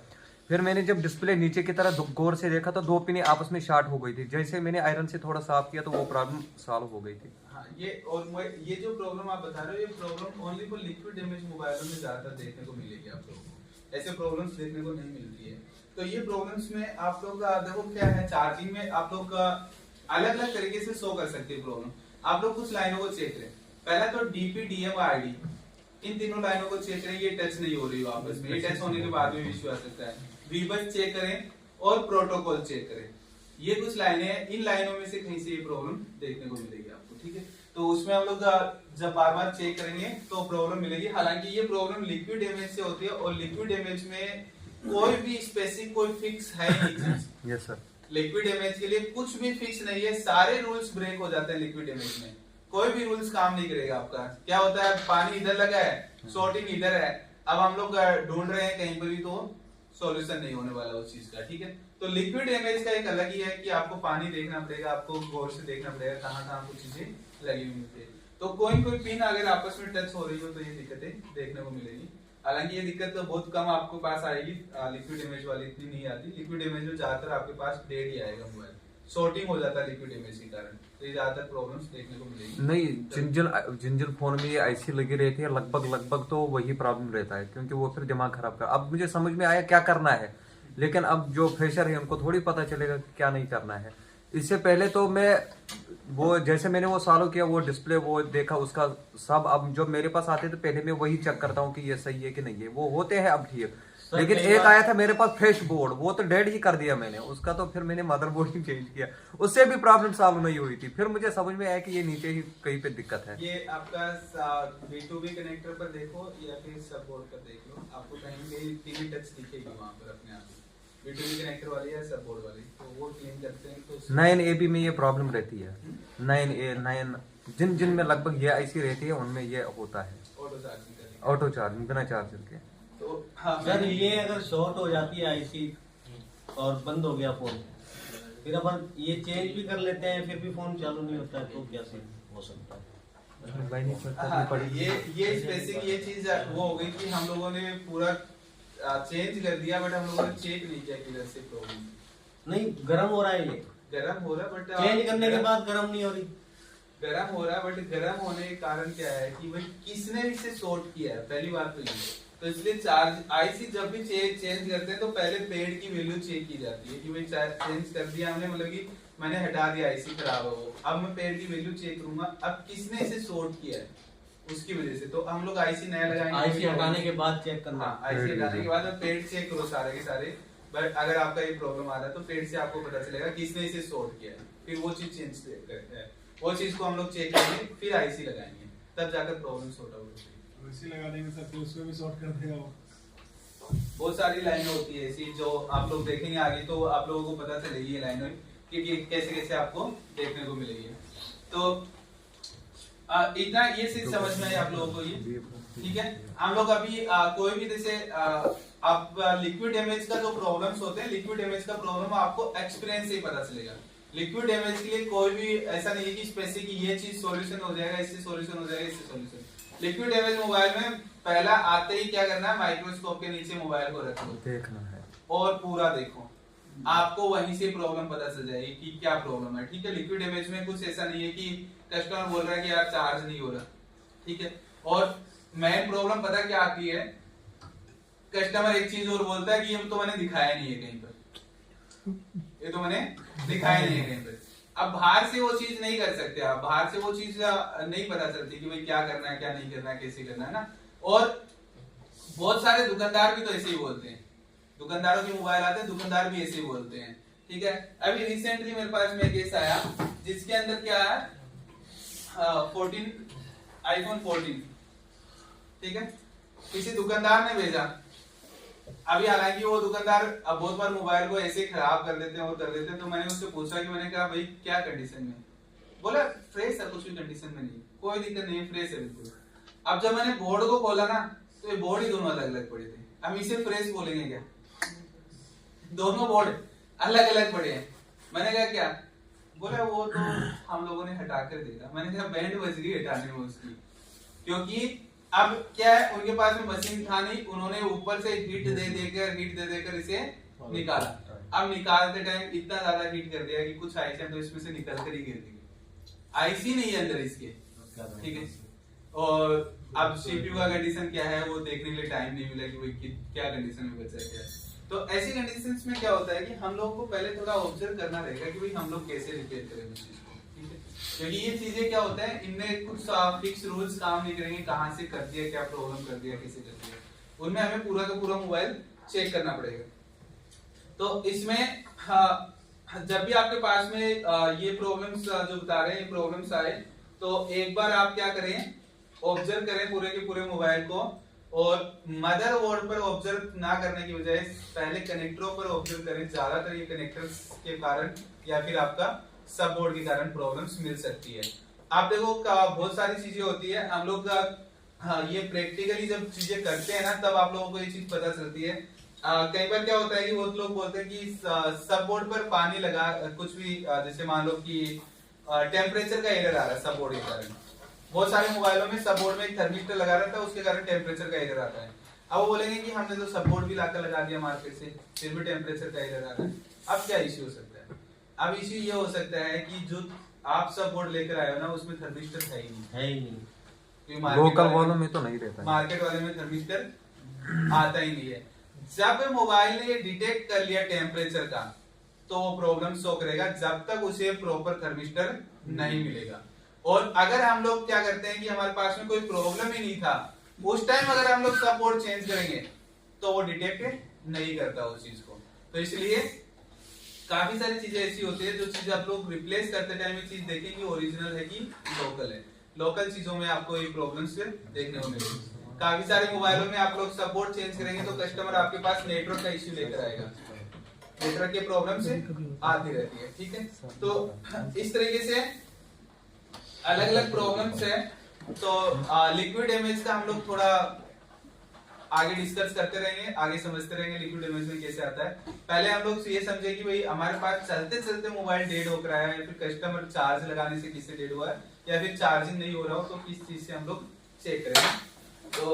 फिर मैंने जब डिस्प्ले नीचे की तरह गौर से देखा तो 2 पिनें आपस में शॉर्ट हो गई थी, जैसे मैंने आयरन से थोड़ा साफ किया तो वो प्रॉब्लम सॉल्व हो गई थी। हाँ, ये जो प्रॉब्लम आप बता रहे हो, ये problem only for liquid damage मोबाइलों में ज्यादातर देखने को मिलेगी आप लोगों को, ऐसे प्रॉब्लम्स देखने को नहीं मिलती है। तो ये प्रॉब्लम्स में आप लोग का देखो क्या है, चार्जिंग में आप लोग का अलग अलग तरीके से शो कर सकते हैं प्रॉब्लम। आप लोग कुछ लाइनों को चेक करें, पहला तो DP, DM, ID, इन तीनों लाइनों को चेक करें, ये टच नहीं हो रही हो आपस में, ये टच होने के बाद भी इश्यू आ सकता है। वीबस चेक करें और प्रोटोकॉल चेक करें, ये कुछ लाइनें हैं, इन लाइनों में से कहीं से ये प्रॉब्लम देखने को मिलेगी आपको, ठीक है। तो उसमें हम लोग जब बार बार चेक करेंगे तो प्रॉब्लम मिलेगी। हालांकि ये प्रॉब्लम लिक्विड डैमेज से होती है, और लिक्विड डैमेज में कोई भी स्पेसिफिक कोई फिक्स है नहीं। यस सर, लिक्विड डैमेज के लिए कुछ भी फिक्स नहीं है, सारे रूल्स ब्रेक हो जाते हैं लिक्विड डैमेज में, कोई भी रूल्स काम नहीं करेगा आपका। क्या होता है, पानी इधर लगा है, शॉर्टिंग इधर है, अब हम लोग ढूंढ रहे हैं कहीं पर भी, तो सॉल्यूशन नहीं होने वाला उस चीज का, ठीक है। तो लिक्विड डैमेज का एक अलग ही है कि आपको पानी देखना पड़ेगा, आपको गौर से देखना पड़ेगा कहाँ कुछ चीजें लगी हुई है। तो कोई पिन अगर आपस में टच हो रही हो तो ये दिक्कतें देखने को मिलेगी। हालांकि ये दिक्कत तो बहुत कम आपको पास आएगी, लिक्विड इमेज वाली इतनी नहीं आती। लिक्विड इमेज में ज्यादातर आपके पास डेड ही आएगा मोबाइल, शॉर्टिंग हो जाता है लिक्विड इमेज के कारण, तो ये ज्यादातर प्रॉब्लम्स देखने को मिलेगी। नहीं, जिन फोन में ये IC लगी रहती है लगभग तो वही प्रॉब्लम रहता है, क्योंकि वो फिर दिमाग खराब कर। अब मुझे समझ में आया क्या करना है, लेकिन अब जो फ्रेशर है उनको थोड़ी पता चलेगा क्या नहीं करना है। इससे पहले तो मैं वो जैसे मैंने वो सॉल्व किया, वो डिस्प्ले वो देखा उसका सब, अब जो मेरे पास आते थे पहले मैं वही चेक करता हूँ कि ये सही है कि नहीं है, वो होते हैं अब ठीक। लेकिन एक आया था मेरे पास फ्रेश बोर्ड, वो तो डेड ही कर दिया मैंने उसका, तो फिर मैंने मदरबोर्ड ही चेंज किया, उससे भी प्रॉब्लम सॉल्व नहीं हुई थी। फिर मुझे समझ में आया कि ये नीचे ही कहीं पे दिक्कत है। ये आपका B2B कनेक्टर पर देखो या फिर सब बोर्ड पर देख लो, आपको कहीं भी टीवी टच दिखेगी वहां पर अपने आप। B2B कनेक्टर वाली या सब बोर्ड वाली, तो वो क्लीन करते हैं तो 9AB में ये प्रॉब्लम रहती है। 9 जिन में लगभग ये ऐसी रहती है उनमें ये होता है, ऑटो चार्जिंग करनी। ऑटो चार्जिंग बिना चार्जर के। तो हाँ सर ये अगर शॉर्ट हो जाती है आईसी और बंद हो गया फोन, फिर अपन ये चेंज भी कर लेते हैं फिर भी फोन चालू नहीं होता है, तो क्या सीन हो सकता है? हाँ, ये स्पेसिफिक ये चीज वो हो गई कि हम लोगों ने पूरा चेंज कर दिया, बट हम लोगों ने चेक नहीं किया किधर से प्रॉब्लम। नहीं गर्म हो रहा है ये, गर्म हो रहा है बट चेंज करने के बाद गर्म नहीं हो रही। गर्म हो रहा है बट गर्म होने के कारण क्या है कि भाई किसने इसे शॉर्ट किया है, पहली बात तो ये। तो इसलिए चार्ज आईसी जब भी चेंज करते हैं तो पहले पेड की वैल्यू चेक की जाती है कि भाई चेंज कर दिया हमने, मतलब कि मैंने हटा दिया आईसी खराब है वो, अब मैं पेड की वैल्यू चेक करूंगा अब किसने इसे शॉर्ट किया है उसकी वजह से। तो हम लोग आईसी नया लगाएंगे, आईसी हटाने के बाद चेक करना। हाँ, आईसी हटाने के बाद पेड चेक करो सारे के सारे। बट अगर आपका ये प्रॉब्लम आ रहा है तो पेड से आपको पता चलेगा किसने इसे शॉर्ट किया है, फिर वो चीज चेंज करते हैं, वो चीज को हम लोग चेक करेंगे फिर आईसी लगाएंगे, तब जाकर प्रॉब्लम सॉर्ट आउट होगी। वैसे लगा देंगे सर, फिर उसमें भी शॉर्ट कर देगा वो। बहुत सारी लाइनें होती है ऐसी जो आप लोग देखेंगे आगे तो आप लोगों को पता चलेगी ये लाइनें कि कैसे कैसे आपको देखने को मिलेगी। तो इतना ये चीज समझ में आई आप लोगों को ये, ठीक है। हम लोग अभी कोई भी जैसे आप लिक्विड इमेज का जो प्रॉब्लम्स होते हैं, लिक्विड इमेज का प्रॉब्लम आपको एक्सपीरियंस से ही पता चलेगा। लिक्विड इमेज के लिए कोई भी ऐसा नहीं है कि स्पेसिफिक ये चीज सॉल्यूशन हो जाएगा, इससे सॉल्यूशन हो जाएगा, इससे सॉल्यूशन। लिक्विड इमेज मोबाइल में पहला आते ही क्या करना है, माइक्रोस्कोप के नीचे मोबाइल को रखो, देखना है और पूरा देखो, आपको वहीं से प्रॉब्लम पता चल जाएगी कि क्या प्रॉब्लम है, ठीक है। लिक्विड इमेज में कुछ ऐसा नहीं है कि कस्टमर बोल रहा है कि यार चार्ज नहीं हो रहा, ठीक है। और मेन प्रॉब्लम पता क्या आती है, कस्टमर एक चीज और बोलता है कि ये तो मैंने दिखाया नहीं है कहीं पर, ये तो मैंने दिखाया नहीं है कहीं पर। अब बाहर से वो चीज नहीं कर सकते आप, बाहर से वो चीज नहीं पता चलती कि भाई क्या करना है क्या नहीं करना है, कैसे करना है ना। और बहुत सारे दुकानदार भी तो ऐसे ही बोलते हैं, दुकानदारों के मोबाइल आते हैं, दुकानदार भी ऐसे ही बोलते हैं, ठीक है। अभी रिसेंटली मेरे पास में केस आया जिसके अंदर क्या है, 14 आईफोन 14, ठीक है, किसी दुकानदार ने भेजा। अभी हालांकि वो दुकानदार अब बहुत बार मोबाइल को ऐसे खराब कर देते हैं और कर देते हैं, तो मैंने उससे पूछा कि मैंने कहा भाई क्या कंडीशन में, बोला फ्रेश है, कुछ भी कंडीशन में नहीं, कोई दिक्कत नहीं है, फ्रेश है बिल्कुल। अब जब मैंने बोर्ड को खोला ना तो ये बोर्ड ही दोनों अलग अलग पड़े थे। हम इसे फ्रेश बोलेंगे क्या, दोनों बोर्ड अलग अलग पड़े हैं। मैंने कहा क्या, बोला वो तो हम लोगों ने हटा कर देखा। मैंने कहा बैंड बज गई हटाने में उसकी, क्योंकि अब क्या है उनके पास में मशीन था नहीं, उन्होंने ऊपर से हीट दे देकर इसे निकाला। अब निकालते टाइम इतना ज्यादा हीट कर दिया कि कुछ आईसी तो इसमें से निकल कर ही गिर गई, आईसी नहीं है अंदर इसके, ठीक है। और अब सीपीयू का कंडीशन क्या है वो देखने के लिए टाइम नहीं मिला कि भाई क्या कंडीशन में बचा है क्या। तो ऐसी कंडीशंस में क्या होता है कि हम लोगों को पहले थोड़ा ऑब्जर्व करना रहेगा कि भाई हम लोग कैसे रिपेयर करें उस चीज को, ठीक है। क्योंकि ये चीजें क्या होता है, इनमें कुछ फिक्स रूल्स काम नहीं करेंगे, कहाँ से कर दिया, क्या प्रॉब्लम कर दिया, कैसे कर दिया, उनमें हमें पूरा का पूरा मोबाइल चेक करना पड़ेगा। तो इसमें जब भी आपके पास में ये प्रॉब्लम्स जो बता रहे हैं ये प्रॉब्लम्स आए, तो एक बार आप क्या करें, ऑब्जर्व करें पूरे के पूरे मोबाइल को, और मदरबोर्ड पर ऑब्जर्व ना करने की बजाय पहले कनेक्टरों पर ऑब्जर्व करें। ज्यादातर ये कनेक्टर्स के कारण या फिर आपका सब बोर्ड के कारण प्रॉब्लम्स मिल सकती है। आप देखो बहुत सारी चीजें होती है, हम लोग ये प्रैक्टिकली जब चीजें करते हैं ना तब आप लोगों को ये चीज पता चलती है। कई बार क्या होता है कि वो लोग बोलते हैं कि सब बोर्ड पर पानी लगा, कुछ भी जैसे मान लो कि टेम्परेचर का एरर आ रहा है सब बोर्ड के कारण। बहुत सारे मोबाइलों में सब बोर्ड में एक थर्मिस्टर लगा रहता है, उसके कारण टेम्परेचर का एरर आता है। अब वो बोलेंगे कि हमने तो सब बोर्ड भी लाकर लगा दिया मार्केट से, फिर भी टेम्परेचर का एरर आ रहा है। अब क्या इश्यू हो सकता है, अब इश्यू ये हो सकता है कि जो आप सब बोर्ड लेकर आए हो ना उसमें थर्मिस्टर है ही नहीं, लोकल वालों में तो नहीं रहता है, मार्केट वाले में थर्मिस्टर आता ही नहीं है। जब मोबाइल ने डिटेक्ट कर लिया टेम्परेचर का तो वो प्रॉब्लम शो करेगा जब तक उसे प्रॉपर थर्मिस्टर नहीं मिलेगा। और अगर हम लोग क्या करते हैं कि हमारे पास में कोई प्रॉब्लम ही नहीं था, उस टाइम अगर हम लोग सब बोर्ड चेंज करेंगे तो वो डिटेक्ट नहीं करता उस चीज को। तो इसलिए काफी सारी चीजें ऐसी होती है जो चीज आप लोग रिप्लेस करते टाइम ये चीज देखें कि ओरिजिनल है कि लोकल है। लोकल चीजों में आपको ये प्रॉब्लम्स देखने को मिलेगी। काफी सारे मोबाइलों में आप लोग सपोर्ट चेंज करेंगे तो कस्टमर आपके पास नेटवर्क का इश्यू लेकर आएगा, नेटवर्क के प्रॉब्लम से आती रहती है, ठीक है। तो इस तरीके से अलग अलग प्रॉब्लम्स है। तो लिक्विड इमेज का हम लोग थोड़ा आगे डिस्कस करते रहेंगे, आगे समझते रहेंगे लिक्विड इमेज में कैसे आता है। पहले हम लोग ये समझे कि भाई हमारे पास चलते चलते मोबाइल डेड हो रहा है, या फिर कस्टमर चार्ज लगाने से किससे डेड हुआ है, या फिर चार्जिंग नहीं हो रहा हो तो किस चीज से हम लोग चेक करेंगे। तो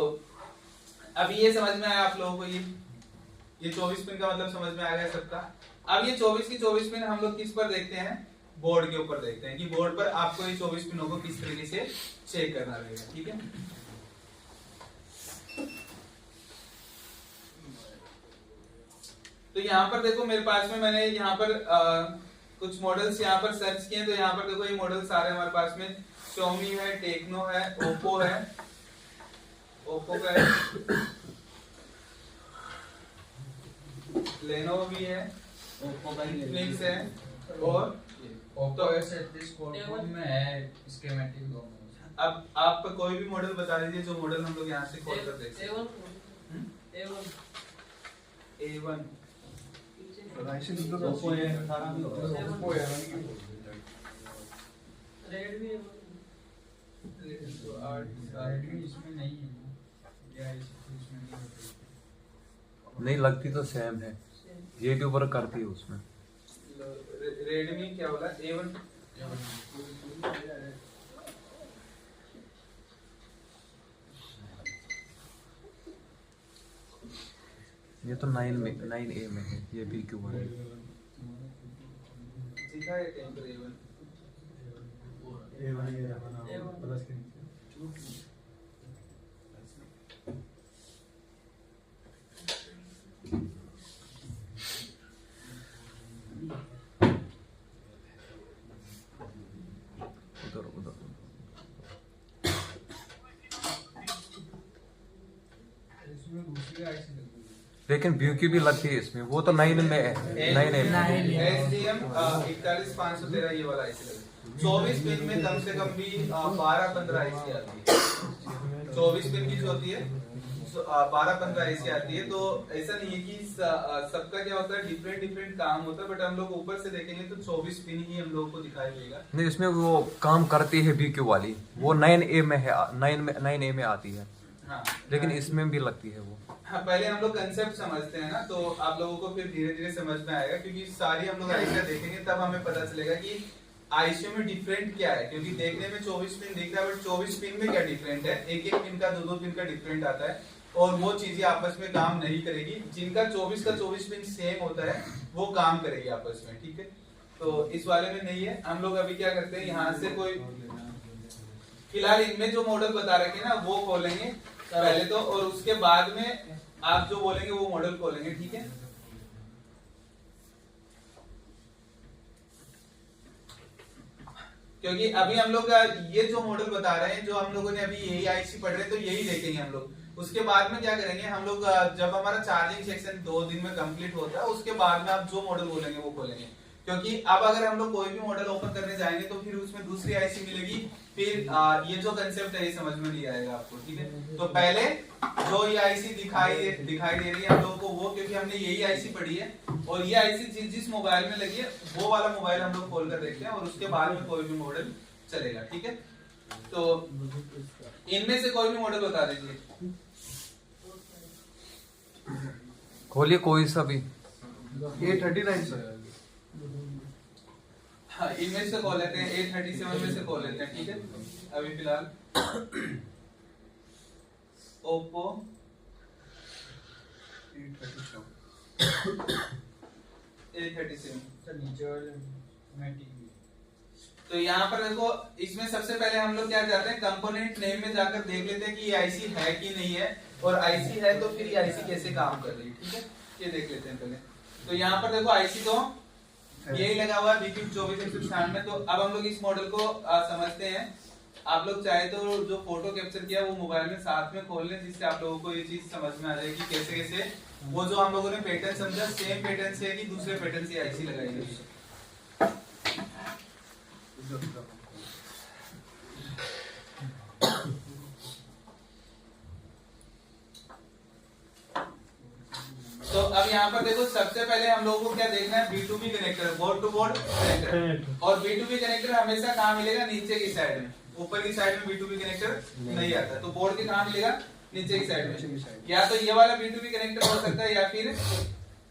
अब ये समझ में आया आप लोगों को, ये 24 पिन का मतलब समझ में आ गया सबका। अब ये 24 की 24 पिन हम लोग किस पर देखते हैं, बोर्ड के ऊपर देखते हैं कि बोर्ड पर आपको ये 24 पिनों को किस तरीके से चेक करना रहेगा, ठीक है। तो यहाँ पर देखो मेरे पास में मैंने यहाँ पर कुछ मॉडल्स यहाँ पर सर्च किए, तो यहाँ पर देखो ये मॉडल सारे हमारे पास में Xiaomi है, टेक्नो है, ओप्पो है, ओप्पो का है, लेनोवो भी है, ओप्पो का इन्फिनिक्स है, और ओप्पो S36 कोड में है स्कीमेटिक दो। अब आप कोई भी मॉडल बता दीजिए जो मॉडल हम लोग यहाँ से खोल कर देखते हैं। A1 ओप्पो है 18 भी होगा। रेडमी इसमें नहीं है या इसमें नहीं लगती तो सेम है, ये भी ऊपर करती है उसमें। रेडमी क्या बोला, A1 ये तो 9A में है, ये भी क्यों है? दिखा है कहीं पर A1 प्लस के नीचे उधर इसमें दूसरी आईसी लगी हुई लेकिन BQ भी लगती है इसमें, वो तो 9 में है, 9A में। STM 41513 ये वाला आईसी लगा। 24 पिन में कम से कम भी 12-15 आईसी आती है। 24 पिन की जो होती है 12-15 आईसी आती है। तो ऐसा नहीं है कि सबका क्या होता है, डिफरेंट काम होता है, बट हम लोग ऊपर से देखेंगे तो 24 पिन ही हम लोग को दिखाई देगा। नहीं, इसमें वो काम करती है BQ वाली, वो 9A में है, 9A में आती है। हाँ, लेकिन इसमें भी लगती है वो। हाँ, पहले हम लोग कंसेप्ट समझते हैं ना, तो आप लोगों को फिर धीरे धीरे समझ में आएगा, क्योंकि सारी हम लोग आईसियां देखेंगे तब हमें पता चलेगा कि आईसीयू में डिफरेंट क्या है। क्योंकि देखने में 24 पिन दिख रहा है, बट 24 पिन में क्या डिफरेंट है, एक पिन का 2 पिन का डिफरेंट आता है, और वो चीजें आपस में काम नहीं करेगी। जिनका 24 का 24 पिन सेम होता है वो काम करेगी आपस में, ठीक है। तो इस वाले में नहीं है। हम लोग अभी क्या करते हैं, यहाँ से कोई फिलहाल इनमें जो मॉडल बता रखे ना वो खोलेंगे पहले तो, और उसके बाद में आप जो बोलेंगे वो मॉडल खोलेंगे, ठीक है। क्योंकि अभी हम लोग ये जो मॉडल बता रहे हैं, जो हम लोगों ने अभी यही आईसी पढ़ रहे हैं, तो यही देखेंगे हम लोग। उसके बाद में क्या करेंगे हम लोग, जब हमारा चार्जिंग सेक्शन 2 दिन में कंप्लीट होता है, उसके बाद में आप जो मॉडल बोलेंगे वो खोलेंगे। क्योंकि अब अगर हम लोग कोई भी मॉडल ओपन करने जाएंगे तो फिर उसमें दूसरी आईसी मिलेगी, फिर ये जो कंसेप्ट है ये समझ में नहीं आएगा आपको, ठीक है। तो पहले जो ये आईसी दिखाई दे रही है हम लोगों को, वो क्योंकि हमने यही आईसी पढ़ी है, और ये आईसी जिस मोबाइल में लगी है वो वाला मोबाइल हम लोग खोल कर देखते हैं, और उसके बाद में कोई भी मॉडल चलेगा, ठीक है। तो इनमें से कोई भी मॉडल बता दीजिए, खोलिए कोई सा भी। A39 sir. हाँ, इनमें से खोल लेते हैं, A37 में से खोल लेते हैं, ठीक है। अभी फिलहाल ओप्पो A37 नीचे वाले मैटिक। तो यहाँ पर देखो, इसमें सबसे पहले हम लोग क्या करते हैं, कंपोनेंट नेम में जाकर देख लेते हैं कि ये आईसी है कि नहीं है, और आईसी है तो फिर ये आईसी कैसे काम कर रही है, ठीक है। ये देख लेते हैं पहले। तो यहाँ पर देखो आईसी तो यही लगा हुआ है BQ 2496 में। तो अब हम लोग इस मॉडल को समझते हैं। आप लोग चाहे तो जो फोटो कैप्चर किया वो मोबाइल में साथ में खोल लें, जिससे आप लोगों को ये चीज समझ में आ जाएगी कैसे कैसे वो जो हम लोगों ने पैटर्न समझा सेम पैटर्न से है कि दूसरे पैटर्न से आईसी लगाई गई है। तो अब यहाँ पर देखो सबसे पहले हम लोगों को क्या देखना है, B2B connector, board to board connector. और B2B कनेक्टर हमेशा कहाँ मिलेगा, नीचे की साइड में। ऊपर की साइड में B2B कनेक्टर नहीं आता, तो बोर्ड के कहाँ मिलेगा, नीचे की साइड में। या तो ये वाला B2B कनेक्टर हो सकता है या फिर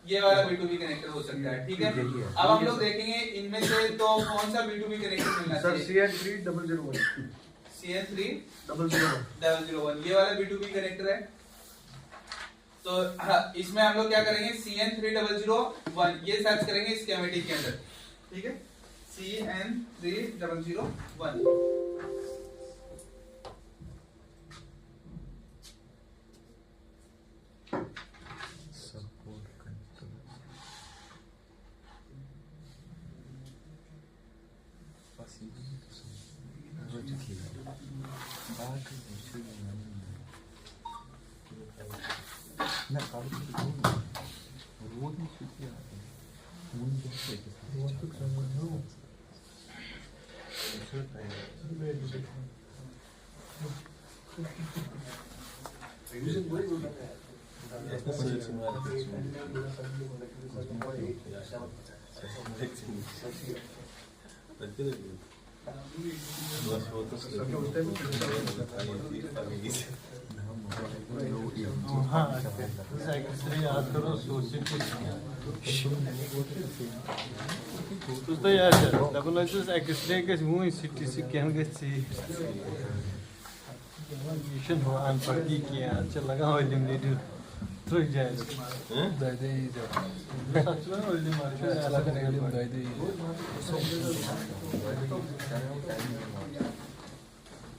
ये वाला B2B कनेक्टर हो सकता है, ठीक है। अब हम लोग देखेंगे इनमें से तो कौन सा B2B कनेक्टर मिलना चाहिए। CN3001 CN3001 ये वाला B2B कनेक्टर है। तो इसमें हम लोग क्या करेंगे, CN3001 ये सर्च करेंगे स्कीमेटिक के अंदर, ठीक है। CN3001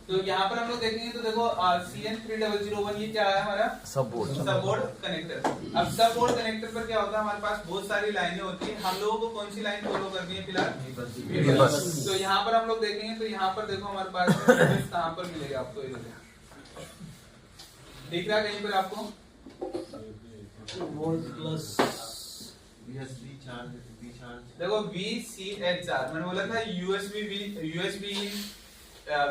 तो यहाँ पर हम लोग देखेंगे तो देखो CN3001 ये क्या है हमारा सब बोर्ड कनेक्टर। अब सब बोर्ड कनेक्टर पर क्या होता है, हमारे पास बहुत सारी लाइनें होती है। हम लोगों को कौन सी लाइन फॉलो करनी है फिलहाल, बस। तो यहाँ पर हम लोग देखेंगे तो यहाँ पर देखो हमारे पास कहाँ पर मिलेगा आपको, दिख रहा है कहीं पर आपको देखो VCHR, मैंने बोला था USB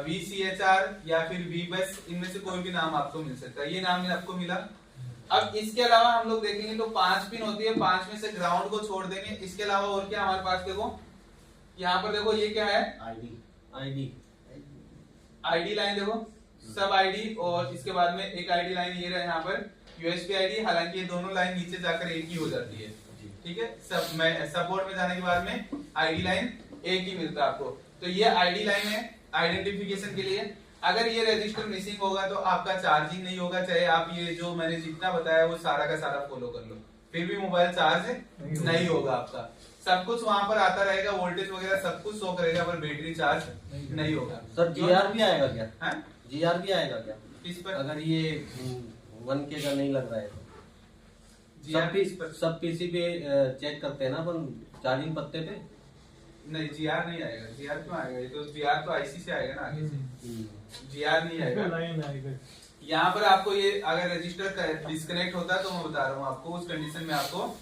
VCHR या फिर VBus, इनमें से कोई भी नाम आपको मिल सकता है। ये नाम आपको मिला। अब इसके अलावा हम लोग देखेंगे तो 5 पिन होती है, 5 में से ग्राउंड को छोड़ देंगे। इसके अलावा और क्या हमारे पास, देखो यहाँ पर देखो ये क्या है, आईडी लाइन, देखो सब आईडी, और इसके बाद में एक आईडी लाइन ये रहा यहाँ पर USB आईडी। हालांकि ये दोनों लाइन नीचे जाकर एक ही हो जाती है, ठीक है। सपोर्ट में जाने के बाद में आईडी लाइन एक ही मिलता है आपको। तो ये आईडी लाइन है आइडेंटिफिकेशन के लिए। अगर ये रजिस्टर मिसिंग होगा तो आपका चार्जिंग नहीं होगा, चाहे आप ये जो मैंने जितना बताया वो सारा का सारा फॉलो कर लो, फिर भी मोबाइल चार्ज नहीं होगा आपका। सब कुछ वहां पर आता रहेगा, वोल्टेज वगैरह सब कुछ शो करेगा, पर बैटरी चार्ज नहीं होगा। सर GR भी आएगा क्या? है GR भी आएगा क्या किस पर, अगर ये 1K का नहीं लग रहा है तो? सब पीसी पे चेक करते हैं ना अपन, चार्जिंग पत्ते पे नहीं GR नहीं आएगा। GR क्यों आएगा, ये तो GR तो IC से आएगा ना आगे से, GR नहीं आएगा। यहाँ पर आपको ये अगर रजिस्टर डिस्कनेक्ट होता है तो मैं बता रहा हूँ आपको, उस कंडीशन में आपको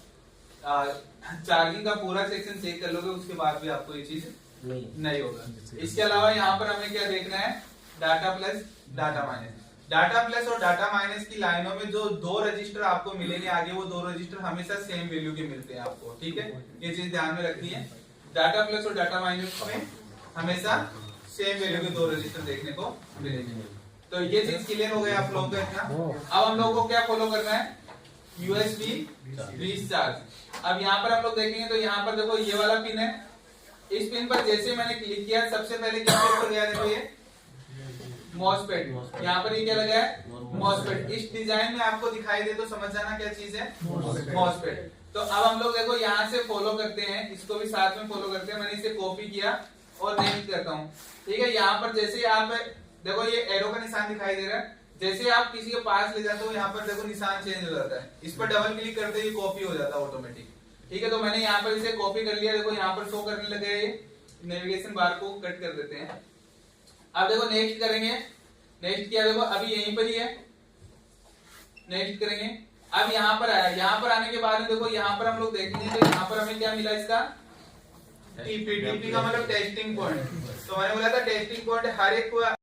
चार्जिंग का पूरा सेक्शन चेक कर लोगे, उसके बाद भी आपको ये चीज नहीं होगा। इसके अलावा यहाँ पर हमें क्या देखना है, data plus data minus. Data plus और डाटा माइनस की लाइनों में जो 2 रजिस्टर आपको मिलेंगे आगे, वो 2 रजिस्टर हमेशा सेम वैल्यू के मिलते हैं आपको, ठीक है। ये चीज ध्यान में रखनी है, डाटा प्लस और डाटा माइनस में हमेशा सेम वैल्यू के 2 रजिस्टर देखने को मिलेंगे। तो ये चीज क्लियर हो गई आप लोगों को इतना। अब हम लोगों को क्या फॉलो करना है, USB रिचार्ज। अब यहाँ पर हम लोग देखेंगे तो यहाँ पर देखो ये वाला पिन है, इस पिन पर जैसे मैंने क्लिक किया सबसे पहले क्या पर गया, देखो ये मॉसफेट, यहाँ पर ये क्या लगा है मॉसफेट। इस डिजाइन में आपको दिखाई दे तो समझ जाना क्या चीज है, मॉसफेट। तो अब हम लोग देखो यहाँ से फॉलो करते हैं, इसको भी साथ में फॉलो करते हैं। मैंने इसे कॉपी किया और नेम करता हूँ, ठीक है। यहाँ पर जैसे आप देखो ये एरो का निशान दिखाई दे रहा है, जैसे आप किसी के पास ले जाते हो यहाँ पर देखो निशान चेंज हो जाता है, इस पर डबल क्लिक करते ही कॉपी हो जाता है ऑटोमेटिक, ठीक है। तो मैंने यहाँ पर इसे कॉपी कर लिया, देखो यहाँ पर शो करने लगे। नेविगेशन बार को कट कर देते हैं, अब देखो नेक्स्ट करेंगे, नेक्स्ट किया देखो अभी यहीं पर ही है, नेक्स्ट करेंगे। अब यहाँ पर आया, यहाँ पर आने के बाद में देखो यहाँ पर हम लोग देखेंगे तो यहाँ पर हमें क्या मिला इसका टीपी, टीपी का मतलब टेस्टिंग पॉइंट। तो मैंने बोला था टेस्टिंग पॉइंट हर एक